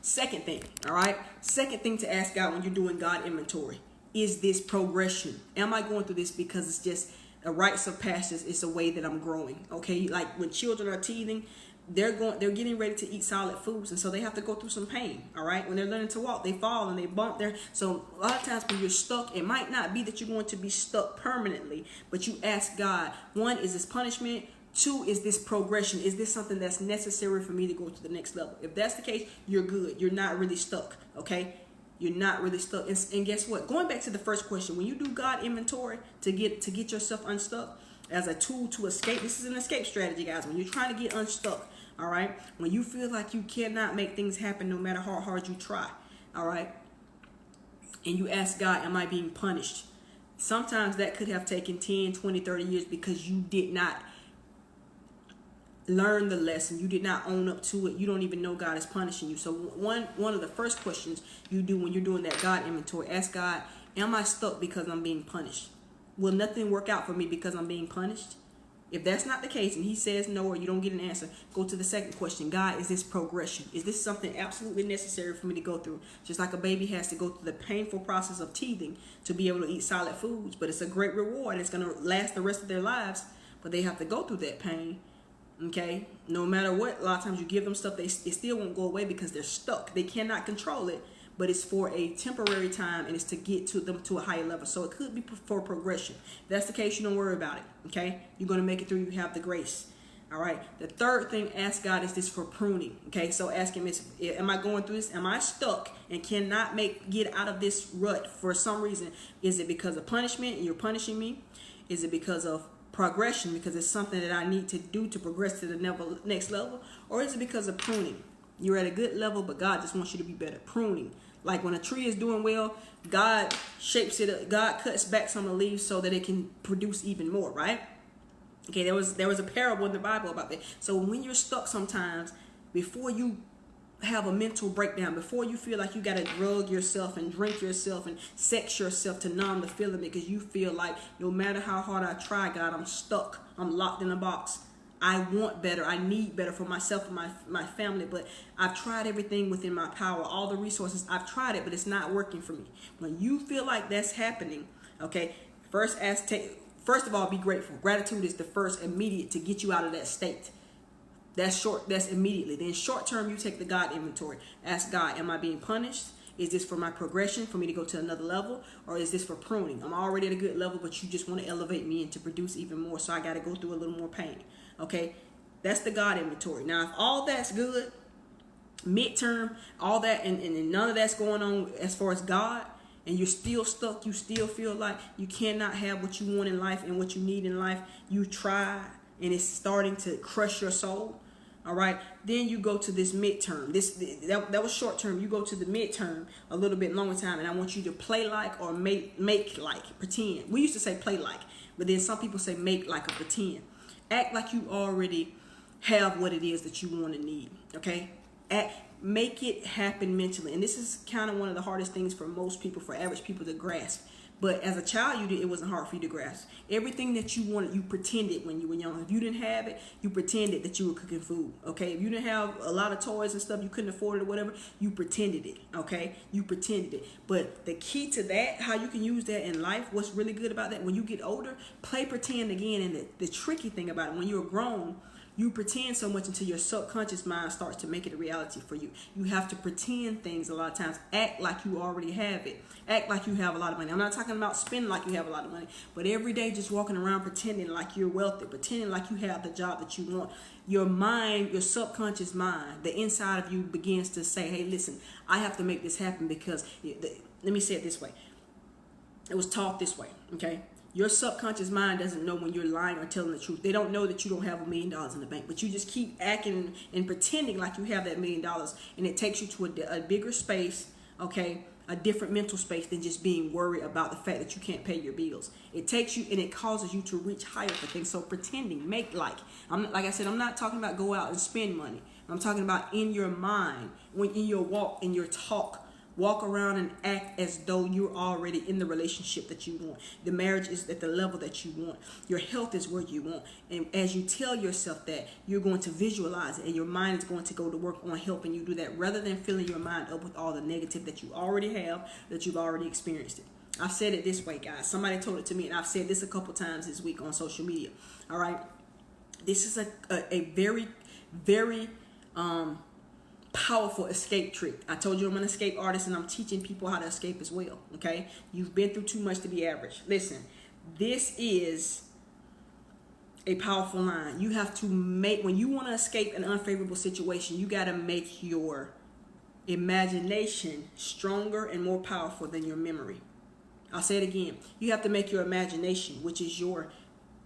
Second thing to ask God when you're doing God inventory, is this progression? Am I going through this because it's just a rites of passage? It's a way that I'm growing. Okay. Like when children are teething, they're getting ready to eat solid foods, and so they have to go through some pain. All right, when they're learning to walk, they fall and they bump there. So a lot of times when you're stuck, it might not be that you're going to be stuck permanently, but you ask God, one, is this punishment? Two, is this progression? Is this something that's necessary for me to go to the next level? If that's the case, you're good. You're not really stuck. Okay, you're not really stuck. And guess what? Going back to the first question, when you do God inventory to get yourself unstuck as a tool to escape, this is an escape strategy, guys. When you're trying to get unstuck. All right. When you feel like you cannot make things happen no matter how hard you try. All right. And you ask God, am I being punished? Sometimes that could have taken 10, 20, 30 years because you did not learn the lesson. You did not own up to it. You don't even know God is punishing you. So one of the first questions you do when you're doing that God inventory, ask God, am I stuck because I'm being punished? Will nothing work out for me because I'm being punished? If that's not the case and he says no, or you don't get an answer, go to the second question. God, is this progression? Is this something absolutely necessary for me to go through? Just like a baby has to go through the painful process of teething to be able to eat solid foods, but it's a great reward. It's going to last the rest of their lives, but they have to go through that pain. Okay? No matter what, a lot of times you give them stuff, it still won't go away because they're stuck. They cannot control it, but it's for a temporary time, and it's to get to them to a higher level. So it could be for progression. If that's the case, you don't worry about it. Okay, you're going to make it through. You have the grace. All right. The third thing, ask God, is this for pruning? Okay, so ask him, am I going through this? Am I stuck and cannot get out of this rut for some reason? Is it because of punishment and you're punishing me? Is it because of progression, because it's something that I need to do to progress to the next level? Or is it because of pruning? You're at a good level, but God just wants you to be better. Pruning. Like when a tree is doing well, God shapes it up. God cuts back some of the leaves so that it can produce even more, right? Okay, there was a parable in the Bible about that. So when you're stuck sometimes, before you have a mental breakdown, before you feel like you got to drug yourself and drink yourself and sex yourself to numb the feeling, because you feel like no matter how hard I try, God, I'm stuck. I'm locked in a box. I want better. I need better for myself and my family, but I've tried everything within my power, all the resources. I've tried it, but it's not working for me. When you feel like that's happening, okay, first of all, be grateful. Gratitude is the first immediate to get you out of that state. That's immediately. Then short term, you take the God inventory. Ask God, am I being punished? Is this for my progression, for me to go to another level, or is this for pruning? I'm already at a good level, but you just want to elevate me and to produce even more, so I got to go through a little more pain. Okay, that's the God inventory. Now, if all that's good, midterm, all that, and none of that's going on as far as God, and you're still stuck, you still feel like you cannot have what you want in life and what you need in life, you try and it's starting to crush your soul, all right, then you go to this midterm. That was short term. You go to the midterm, a little bit longer time, and I want you to play like or make like, pretend. We used to say play like, but then some people say make like or pretend. Act like you already have what it is that you want to need, okay? Make it happen mentally. And this is kind of one of the hardest things for most people, for average people to grasp. But as a child, it wasn't hard for you to grasp. Everything that you wanted, you pretended when you were young. If you didn't have it, you pretended that you were cooking food, okay? If you didn't have a lot of toys and stuff, you couldn't afford it or whatever, you pretended it, okay? You pretended it. But the key to that, how you can use that in life, what's really good about that, when you get older, play pretend again. And the tricky thing about it, when you're grown, you pretend so much until your subconscious mind starts to make it a reality for you. You have to pretend things a lot of times. Act like you already have it. Act like you have a lot of money. I'm not talking about spending like you have a lot of money, but every day just walking around pretending like you're wealthy, pretending like you have the job that you want. Your mind, your subconscious mind, the inside of you begins to say, hey, listen, I have to make this happen because, let me say it this way. It was taught this way, okay? Your subconscious mind doesn't know when you're lying or telling the truth. They don't know that you don't have $1 million in the bank, but you just keep acting and pretending like you have that $1 million, and it takes you to a bigger space, okay, a different mental space than just being worried about the fact that you can't pay your bills. It takes you and it causes you to reach higher for things. So pretending, make like I said, I'm not talking about go out and spend money. I'm talking about in your mind, when in your walk, in your talk. Walk around and act as though you're already in the relationship that you want. The marriage is at the level that you want. Your health is where you want. And as you tell yourself that, you're going to visualize it, and your mind is going to go to work on helping you do that, rather than filling your mind up with all the negative that you already have, that you've already experienced it. I've said it this way, guys. Somebody told it to me, and I've said this a couple times this week on social media. All right. This is a very, very powerful escape trick. I told you I'm an escape artist, and I'm teaching people how to escape as well, okay? You've been through too much to be average. Listen, this is a powerful line. You have to make, when you want to escape an unfavorable situation, you got to make your imagination stronger and more powerful than your memory. I'll say it again. You have to make your imagination, which is your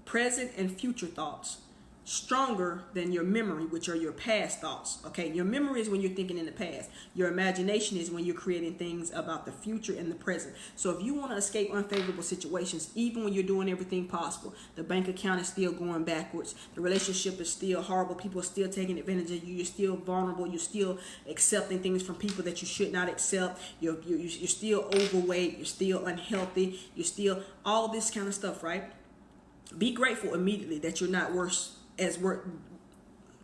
present and future thoughts, stronger than your memory, which are your past thoughts. Okay, your memory is when you're thinking in the past. Your imagination is when you're creating things about the future and the present. So if you want to escape unfavorable situations, even when you're doing everything possible, the bank account is still going backwards, the relationship is still horrible, people are still taking advantage of you, you're still vulnerable, you're still accepting things from people that you should not accept, you're still overweight, you're still unhealthy, you're still all this kind of stuff, right? Be grateful immediately that you're not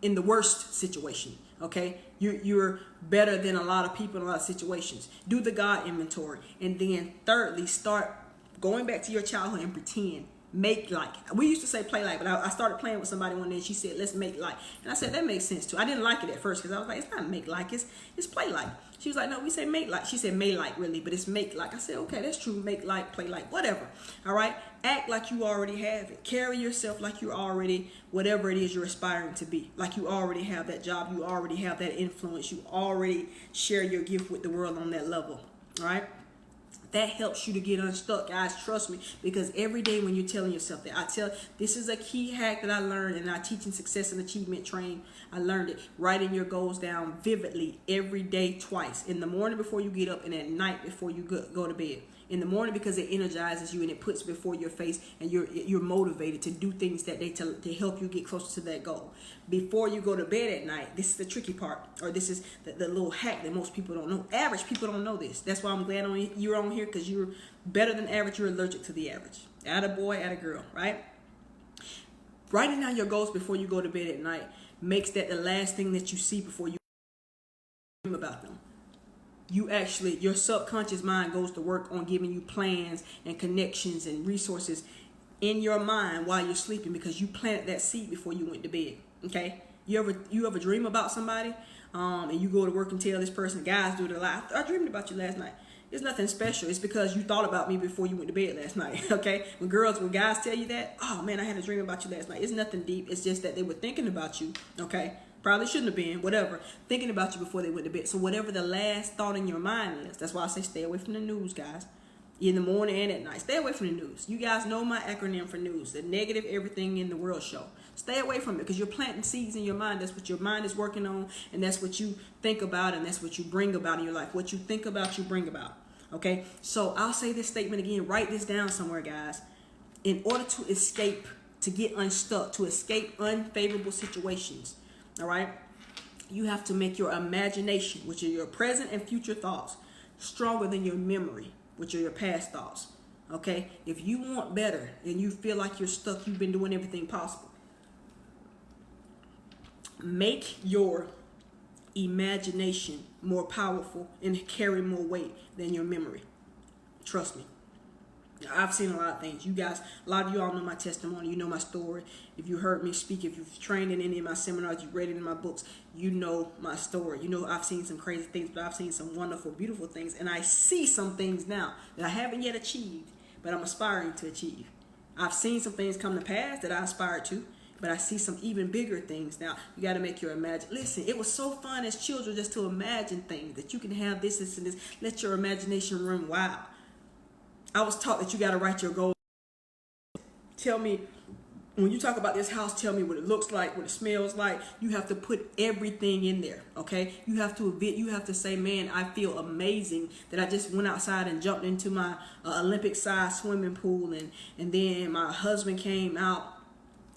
in the worst situation, okay? You're better than a lot of people in a lot of situations. Do the God inventory. And then thirdly, start going back to your childhood and pretend. Make like. We used to say play like, but I started playing with somebody one day, and she said, let's make like. And I said, that makes sense too. I didn't like it at first because I was like, it's not make like, it's play like. She was like, no, we say make like. She said may like really, but it's make like. I said, okay, that's true. Make like, play like, whatever. All right. Act like you already have it. Carry yourself like you're already whatever it is you're aspiring to be. Like you already have that job. You already have that influence. You already share your gift with the world on that level. All right. That helps you to get unstuck, guys. Trust me, because every day when you're telling yourself that, this is a key hack that I learned in our Teaching Success and Achievement training. I learned it. Writing your goals down vividly every day, twice. In the morning before you get up, and at night before you go to bed. In the morning because it energizes you and it puts before your face, and you're motivated to do things that day to help you get closer to that goal. Before you go to bed at night, this is the tricky part, or this is the little hack that most people don't know. Average people don't know this. That's why I'm glad you're on here, because you're better than average. You're allergic to the average. Atta boy, atta girl, right? Writing down your goals before you go to bed at night makes that the last thing that you see before you dream about them. Your subconscious mind goes to work on giving you plans and connections and resources in your mind while you're sleeping, because you planted that seed before you went to bed. Okay, you ever dream about somebody, and you go to work and tell this person, guys do it a lot. I dreamed about you last night. It's nothing special. It's because you thought about me before you went to bed last night, okay? When guys tell you that, oh man, I had a dream about you last night. It's nothing deep. It's just that they were thinking about you, okay? Probably shouldn't have been, whatever. Thinking about you before they went to bed. So whatever the last thought in your mind is, that's why I say stay away from the news, guys. In the morning and at night. Stay away from the news. You guys know my acronym for news, the negative everything in the world show. Stay away from it because you're planting seeds in your mind. That's what your mind is working on, and that's what you think about, and that's what you bring about in your life. What you think about, you bring about. Okay? So I'll say this statement again. Write this down somewhere, guys. In order to escape, to get unstuck, to escape unfavorable situations, all right, you have to make your imagination, which are your present and future thoughts, stronger than your memory, which are your past thoughts. Okay? If you want better and you feel like you're stuck, you've been doing everything possible, make your imagination more powerful and carry more weight than your memory. Trust me. I've seen a lot of things. You guys, a lot of you all know my testimony. You know my story. If you heard me speak, if you've trained in any of my seminars, you've read it in my books, you know my story. You know I've seen some crazy things, but I've seen some wonderful, beautiful things. And I see some things now that I haven't yet achieved, but I'm aspiring to achieve. I've seen some things come to pass that I aspired to, but I see some even bigger things now. You got to make your imagine. Listen, it was so fun as children just to imagine things, that you can have this, this, and this. Let your imagination run wild. I was taught that you got to write your goals. Tell me, when you talk about this house, tell me what it looks like, what it smells like. You have to put everything in there, okay? You have to say, man, I feel amazing that I just went outside and jumped into my Olympic-sized swimming pool, and then my husband came out.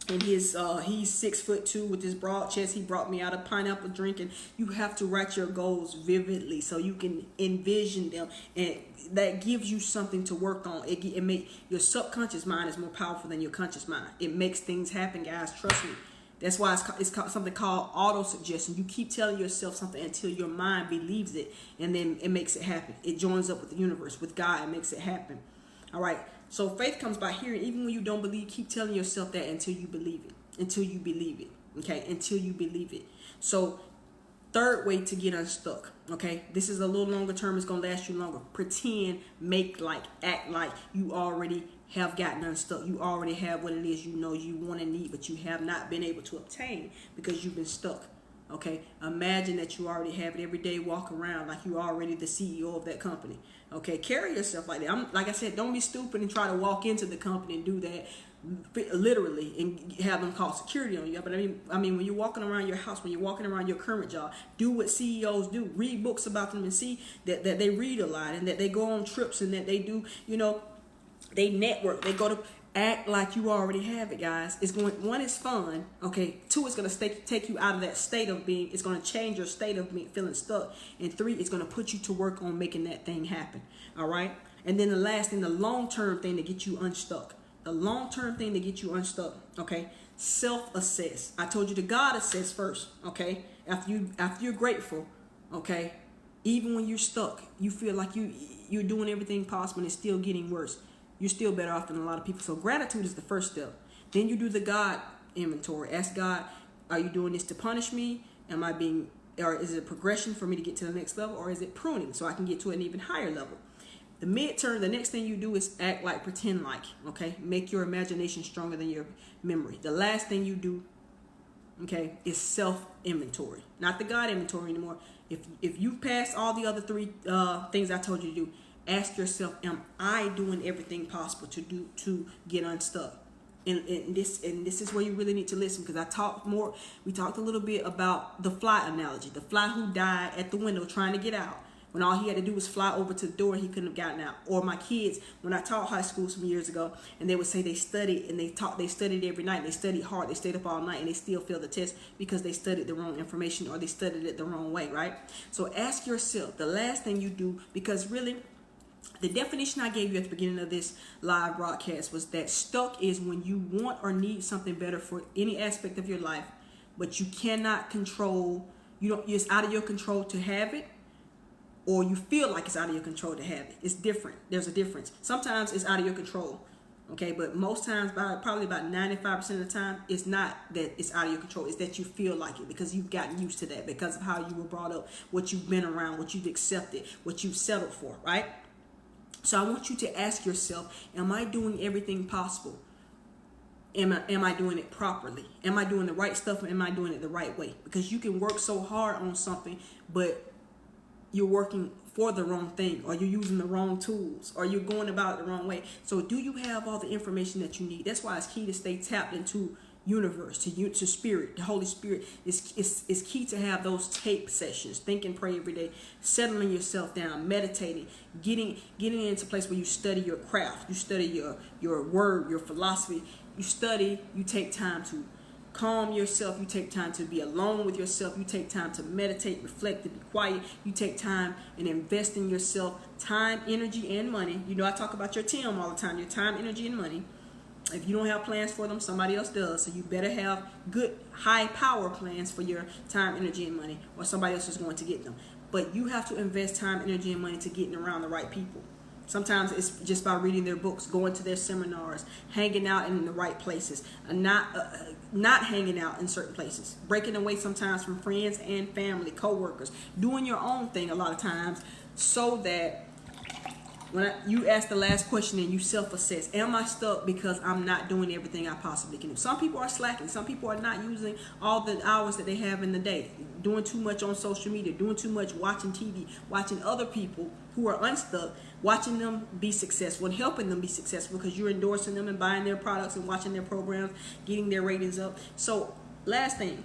And he's 6'2" with his broad chest. He brought me out a pineapple drink. And you have to write your goals vividly so you can envision them, and that gives you something to work on. It make your subconscious mind is more powerful than your conscious mind. It makes things happen, guys. Trust me. That's why it's called something called auto suggestion. You keep telling yourself something until your mind believes it, and then it makes it happen. It joins up with the universe, with God, and makes it happen. All right. So faith comes by hearing. Even when you don't believe, keep telling yourself that until you believe it. Until you believe it. Okay? Until you believe it. So third way to get unstuck. Okay? This is a little longer term. It's going to last you longer. Pretend, make like, act like you already have gotten unstuck. You already have what it is you know you want and need, but you have not been able to obtain because you've been stuck. Okay, imagine that you already have it every day. Walk around like you already the CEO of that company. Okay, carry yourself like that. Like I said, don't be stupid and try to walk into the company and do that literally and have them call security on you. But I mean, when you're walking around your house, when you're walking around your current job, do what CEOs do. Read books about them and see that they read a lot, and that they go on trips, and that they do, they network. They go to. Act like you already have it, guys. One is fun, okay. Two, it's gonna take you out of that state of being. It's gonna change your state of being feeling stuck. And three, it's gonna put you to work on making that thing happen. All right. And then the last thing, the long-term thing to get you unstuck. The long-term thing to get you unstuck. Okay. Self-assess. I told you to God assess first. Okay. After you're grateful. Okay. Even when you're stuck, you feel like you're doing everything possible and it's still getting worse. You're still better off than a lot of people. So gratitude is the first step. Then you do the God inventory. Ask God, are you doing this to punish me? Or is it a progression for me to get to the next level? Or is it pruning so I can get to an even higher level? The midterm, the next thing you do is act like, pretend like, okay? Make your imagination stronger than your memory. The last thing you do, okay, is self-inventory. Not the God inventory anymore. If you pass all the other three things I told you to do, ask yourself, am I doing everything possible to get unstuck? And this is where you really need to listen, because we talked a little bit about the fly analogy. The fly who died at the window trying to get out, when all he had to do was fly over to the door, he couldn't have gotten out. Or my kids, when I taught high school some years ago, and they would say they studied, and they studied every night. They studied hard. They stayed up all night, and they still failed the test because they studied the wrong information, or they studied it the wrong way, right? So ask yourself, the last thing you do, because really, the definition I gave you at the beginning of this live broadcast was that stuck is when you want or need something better for any aspect of your life, but you cannot control, it's out of your control to have it, or you feel like it's out of your control to have it. It's different. There's a difference. Sometimes it's out of your control. Okay, but most times, probably about 95% of the time, it's not that it's out of your control. It's that you feel like it because you've gotten used to that because of how you were brought up, what you've been around, what you've accepted, what you've settled for, right? So I want you to ask yourself, am I doing everything possible? Am I doing it properly? Am I doing the right stuff? Am I doing it the right way? Because you can work so hard on something, but you're working for the wrong thing, or you're using the wrong tools, or you're going about it the wrong way. So do you have all the information that you need? That's why it's key to stay tapped into universe, to spirit. The Holy Spirit is key to have those tape sessions. Think and pray every day, settling yourself down, meditating, getting into a place where you study your craft, you study your word, your philosophy, you study, you take time to calm yourself, you take time to be alone with yourself, you take time to meditate, reflect, to be quiet, you take time and invest in yourself, time, energy, and money. You know, I talk about your TM all the time, your time, energy, and money. If you don't have plans for them, somebody else does. So you better have good, high power plans for your time, energy, and money, or somebody else is going to get them. But you have to invest time, energy, and money to getting around the right people. Sometimes it's just by reading their books, going to their seminars, hanging out in the right places, and not hanging out in certain places, breaking away sometimes from friends and family, co-workers, doing your own thing a lot of times, so that when you ask the last question and you self-assess, am I stuck because I'm not doing everything I possibly can do? Some people are slacking. Some people are not using all the hours that they have in the day, doing too much on social media, doing too much watching TV, watching other people who are unstuck, watching them be successful and helping them be successful because you're endorsing them and buying their products and watching their programs, getting their ratings up. So last thing,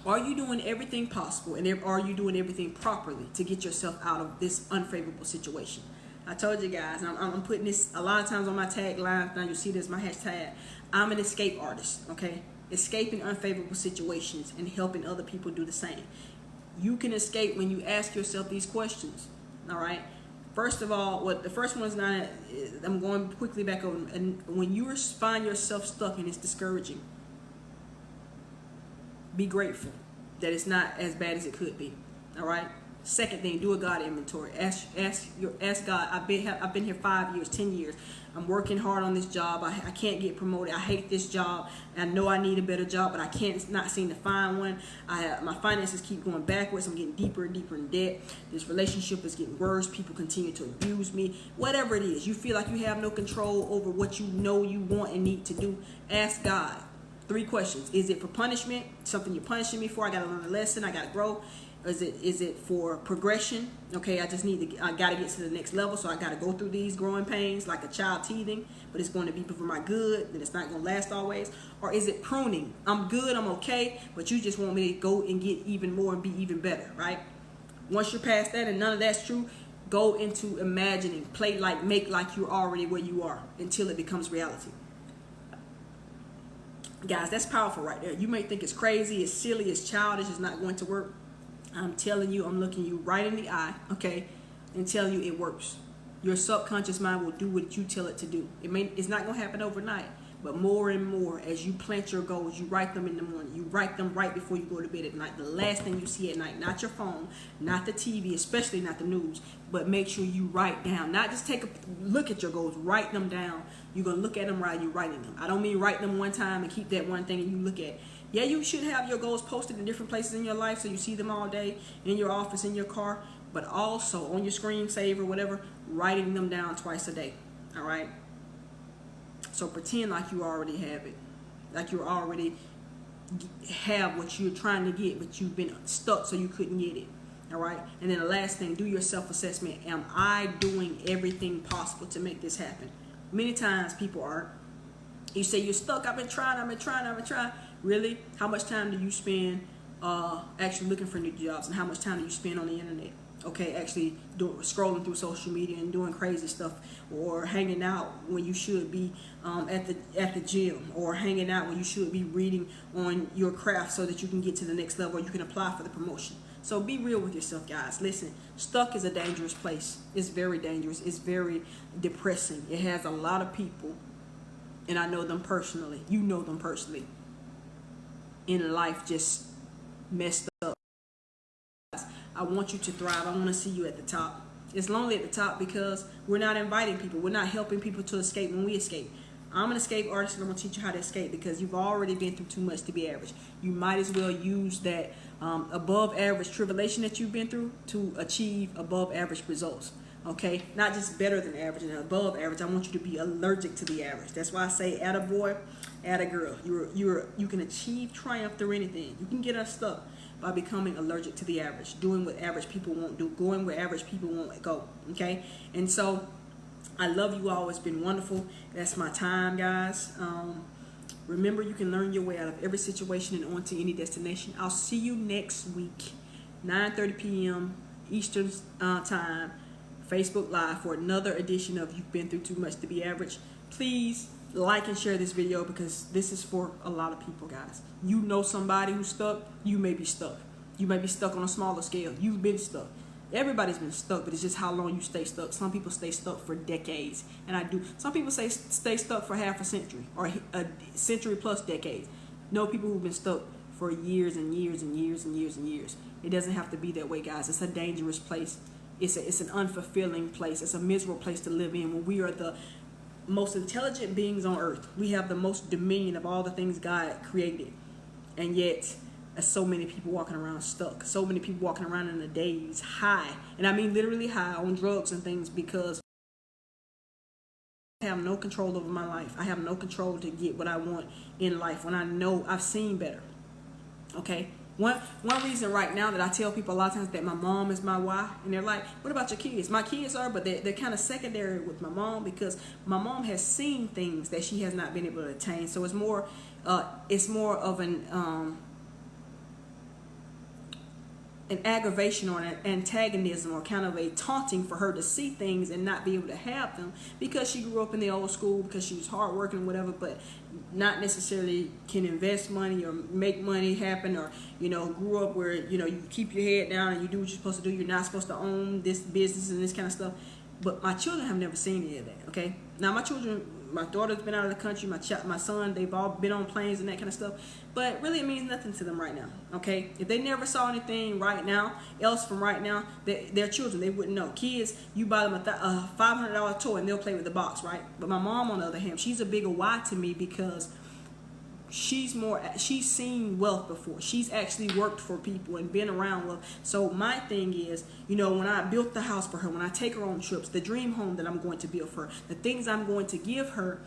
are you doing everything possible, and are you doing everything properly to get yourself out of this unfavorable situation? I told you guys, I'm putting this a lot of times on my tagline. Now you see this, my hashtag. I'm an escape artist, okay? Escaping unfavorable situations and helping other people do the same. You can escape when you ask yourself these questions, all right? First of all, the first one is not, I'm going quickly back over, and when you find yourself stuck and it's discouraging, be grateful that it's not as bad as it could be, all right? Second thing, do a God inventory. Ask God. I've been here 5 years, 10 years. I'm working hard on this job. I can't get promoted. I hate this job. I know I need a better job, but I can't not seem to find one. My finances keep going backwards. I'm getting deeper and deeper in debt. This relationship is getting worse. People continue to abuse me. Whatever it is, you feel like you have no control over what you know you want and need to do. Ask God. 3 questions. Is it for punishment? Something you're punishing me for? I got to learn a lesson. I got to grow. Is it for progression? Okay, I got to get to the next level, so I got to go through these growing pains like a child teething, but it's going to be for my good, and it's not going to last always. Or is it pruning? I'm good, I'm okay, but you just want me to go and get even more and be even better, right? Once you're past that and none of that's true, go into imagining, make like you're already where you are until it becomes reality. Guys, that's powerful right there. You may think it's crazy, it's silly, it's childish, it's not going to work. I'm telling you, I'm looking you right in the eye, okay, and telling you it works. Your subconscious mind will do what you tell it to do. It's not going to happen overnight, but more and more as you plant your goals, you write them in the morning, you write them right before you go to bed at night. The last thing you see at night, not your phone, not the TV, especially not the news, but make sure you write down. Not just take a look at your goals, write them down. You're going to look at them while you're writing them. I don't mean write them one time and keep that one thing and you look at. Yeah, you should have your goals posted in different places in your life so you see them all day, in your office, in your car, but also on your screensaver, whatever, writing them down twice a day, all right? So pretend like you already have it, like you already have what you're trying to get, but you've been stuck so you couldn't get it, all right? And then the last thing, do your self-assessment. Am I doing everything possible to make this happen? Many times people aren't. You say you're stuck. I've been trying. Really? How much time do you spend actually looking for new jobs, and how much time do you spend on the internet? Okay, actually scrolling through social media and doing crazy stuff, or hanging out when you should be at the gym, or hanging out when you should be reading on your craft so that you can get to the next level, or you can apply for the promotion. So be real with yourself, guys. Listen, stuck is a dangerous place. It's very dangerous. It's very depressing. It has a lot of people, and I know them personally. You know them personally. In life just messed up. I want you to thrive. I want to see you at the top. It's lonely at the top because we're not inviting people. We're not helping people to escape when we escape. I'm an escape artist, and I'm going to teach you how to escape, because you've already been through too much to be average. You might as well use that above average tribulation that you've been through to achieve above average results. Okay, not just better than average and above average. I want you to be allergic to the average. That's why I say, atta boy, atta girl. You can achieve triumph through anything. You can get unstuck by becoming allergic to the average, doing what average people won't do, going where average people won't go. Okay, and so I love you all. It's been wonderful. That's my time, guys. Remember, you can learn your way out of every situation and on to any destination. I'll see you next week, 9:30 p.m. Eastern time. Facebook Live for another edition of You've Been Through Too Much to Be Average. Please like and share this video, because this is for a lot of people, guys. You know somebody who's stuck. You may be stuck. You may be stuck on a smaller scale. You've been stuck. Everybody's been stuck, but it's just how long you stay stuck. Some people stay stuck for decades, and I do. Some people say stay stuck for half a century or a century plus decades. No, people who've been stuck for years and years and years and years and years. It doesn't have to be that way, guys. It's a dangerous place. It's an unfulfilling place. It's a miserable place to live in when we are the most intelligent beings on earth. We have the most dominion of all the things God created. And yet, there's so many people walking around stuck. So many people walking around in a daze, high. And I mean literally high on drugs and things, because I have no control over my life. I have no control to get what I want in life when I know I've seen better. Okay? One reason right now that I tell people a lot of times that my mom is my why, and they're like, what about your kids? My kids are, but they're kind of secondary with my mom, because my mom has seen things that she has not been able to attain. So it's more of an aggravation or an antagonism, or kind of a taunting for her to see things and not be able to have them, because she grew up in the old school, because she was hardworking or whatever, but not necessarily can invest money or make money happen, or grew up where you keep your head down and you do what you're supposed to do. You're not supposed to own this business and this kind of stuff. But my children have never seen any of that. Okay, now my daughter's been out of the country, my son, they've all been on planes and that kind of stuff, but really it means nothing to them right now. Okay, if they never saw anything else from right now, their children, they wouldn't know. Kids, you buy them a $500 toy and they'll play with the box, right? But my mom, on the other hand, she's a bigger why to me, because she's seen wealth before. She's actually worked for people and been around wealth. So my thing is, when I built the house for her, when I take her on trips, the dream home that I'm going to build for her, the things I'm going to give her,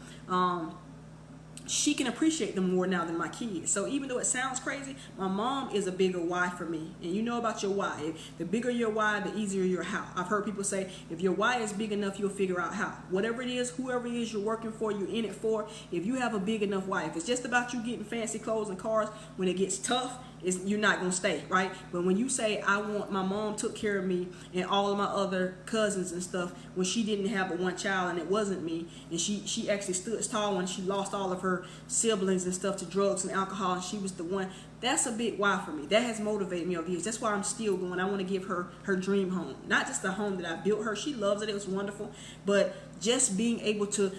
she can appreciate them more now than my kids. So even though it sounds crazy, my mom is a bigger why for me. And you know about your why. The bigger your why, the easier your how. I've heard people say, if your why is big enough, you'll figure out how. Whatever it is, whoever it is you're working for, you're in it for, if you have a big enough why, if it's just about you getting fancy clothes and cars, when it gets tough, you're not going to stay, right? But when you say, my mom took care of me and all of my other cousins and stuff when she didn't have but one child and it wasn't me, and she actually stood tall when she lost all of her siblings and stuff to drugs and alcohol, and she was the one. That's a big why for me. That has motivated me over years. That's why I'm still going. I want to give her her dream home. Not just the home that I built her. She loves it. It was wonderful. But just being able to,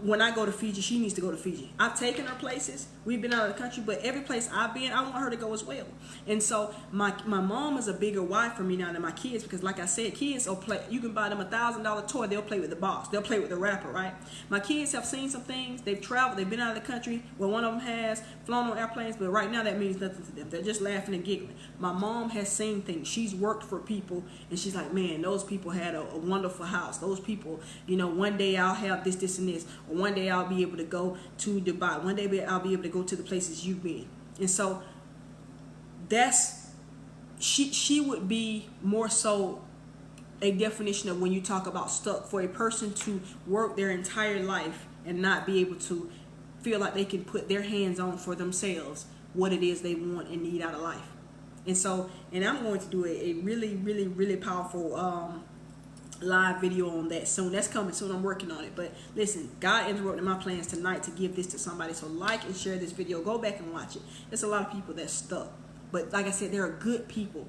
when I go to Fiji, she needs to go to Fiji. I've taken her places. We've been out of the country. But every place I've been, I want her to go as well. And so my mom is a bigger why for me now than my kids. Because like I said, kids will play. You can buy them $1,000 toy. They'll play with the box. They'll play with the wrapper, right? My kids have seen some things. They've traveled. They've been out of the country. Well, one of them has flown on airplanes. But right now that means nothing to them. They're just laughing and giggling. My mom has seen things. She's worked for people, and she's like, man, those people had a wonderful house. Those people, one day I'll have this, this, and this, or one day I'll be able to go to Dubai. One day I'll be able to go to the places you've been. And so she would be more so a definition of when you talk about stuck, for a person to work their entire life and not be able to feel like they can put their hands on for themselves what it is they want and need out of life. And so, and I'm going to do a really, really, really powerful live video on that soon. That's coming soon. I'm working on it. But listen, God interrupted my plans tonight to give this to somebody. So like and share this video. Go back and watch it. There's a lot of people that's stuck. But like I said, there are good people.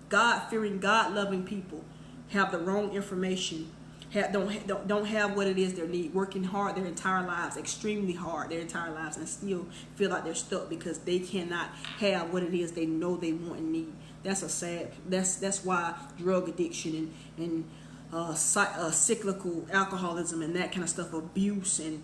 God-fearing, God-loving people have the wrong information. Don't have what it is they need, working hard their entire lives, extremely hard their entire lives, and still feel like they're stuck because they cannot have what it is they know they want and need. That's a sad. That's why drug addiction and cyclical alcoholism and that kind of stuff, abuse and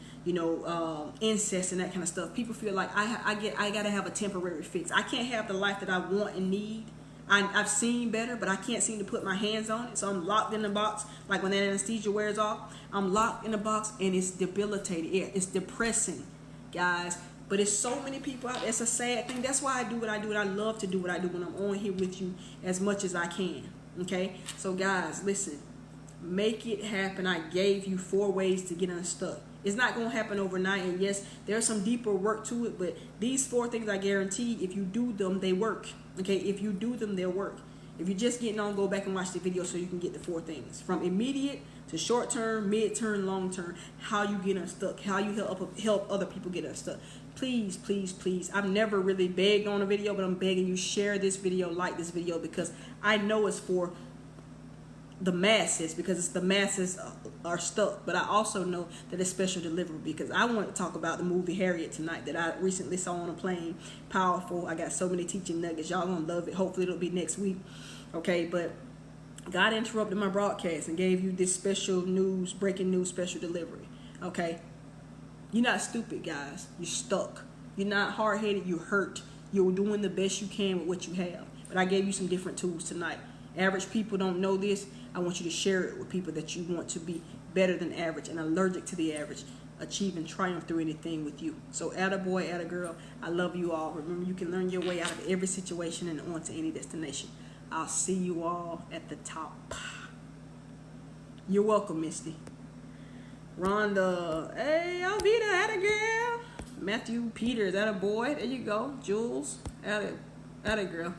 incest and that kind of stuff. People feel like I gotta have a temporary fix. I can't have the life that I want and need. I've seen better, but I can't seem to put my hands on it. So I'm locked in the box. Like when that anesthesia wears off, I'm locked in the box, and it's debilitating. It's depressing, guys. But it's so many people out there. It's a sad thing. That's why I do what I do, and I love to do what I do when I'm on here with you as much as I can. Okay? So guys, listen. Make it happen. I gave you 4 ways to get unstuck. It's not going to happen overnight. And yes, there's some deeper work to it. But these 4 things, I guarantee, if you do them, they work. Okay? If you do them, they'll work. If you're just getting on, go back and watch the video so you can get the 4 things. From immediate to short term, mid term, long term. How you get unstuck. How you help other people get unstuck. Please, please, please. I've never really begged on a video, but I'm begging you, share this video, like this video, because I know it's for the masses, because it's the masses are stuck. But I also know that it's special delivery, because I want to talk about the movie Harriet tonight that I recently saw on a plane. Powerful. I got so many teaching nuggets. Y'all gonna love it. Hopefully it'll be next week. Okay, but God interrupted my broadcast and gave you this special news, breaking news, special delivery. Okay, you're not stupid, guys. You're stuck. You're not hard-headed. You're hurt. You're doing the best you can with what you have. But I gave you some different tools tonight. Average people don't know this. I want you to share it with people that you want to be better than average and allergic to the average, achieving triumph through anything with you. So attaboy, attagirl, I love you all. Remember, you can learn your way out of every situation and on to any destination. I'll see you all at the top. You're welcome, Misty. Rhonda, hey, I'll be the attagirl. Matthew Peters, attaboy. There you go. Jules, attagirl.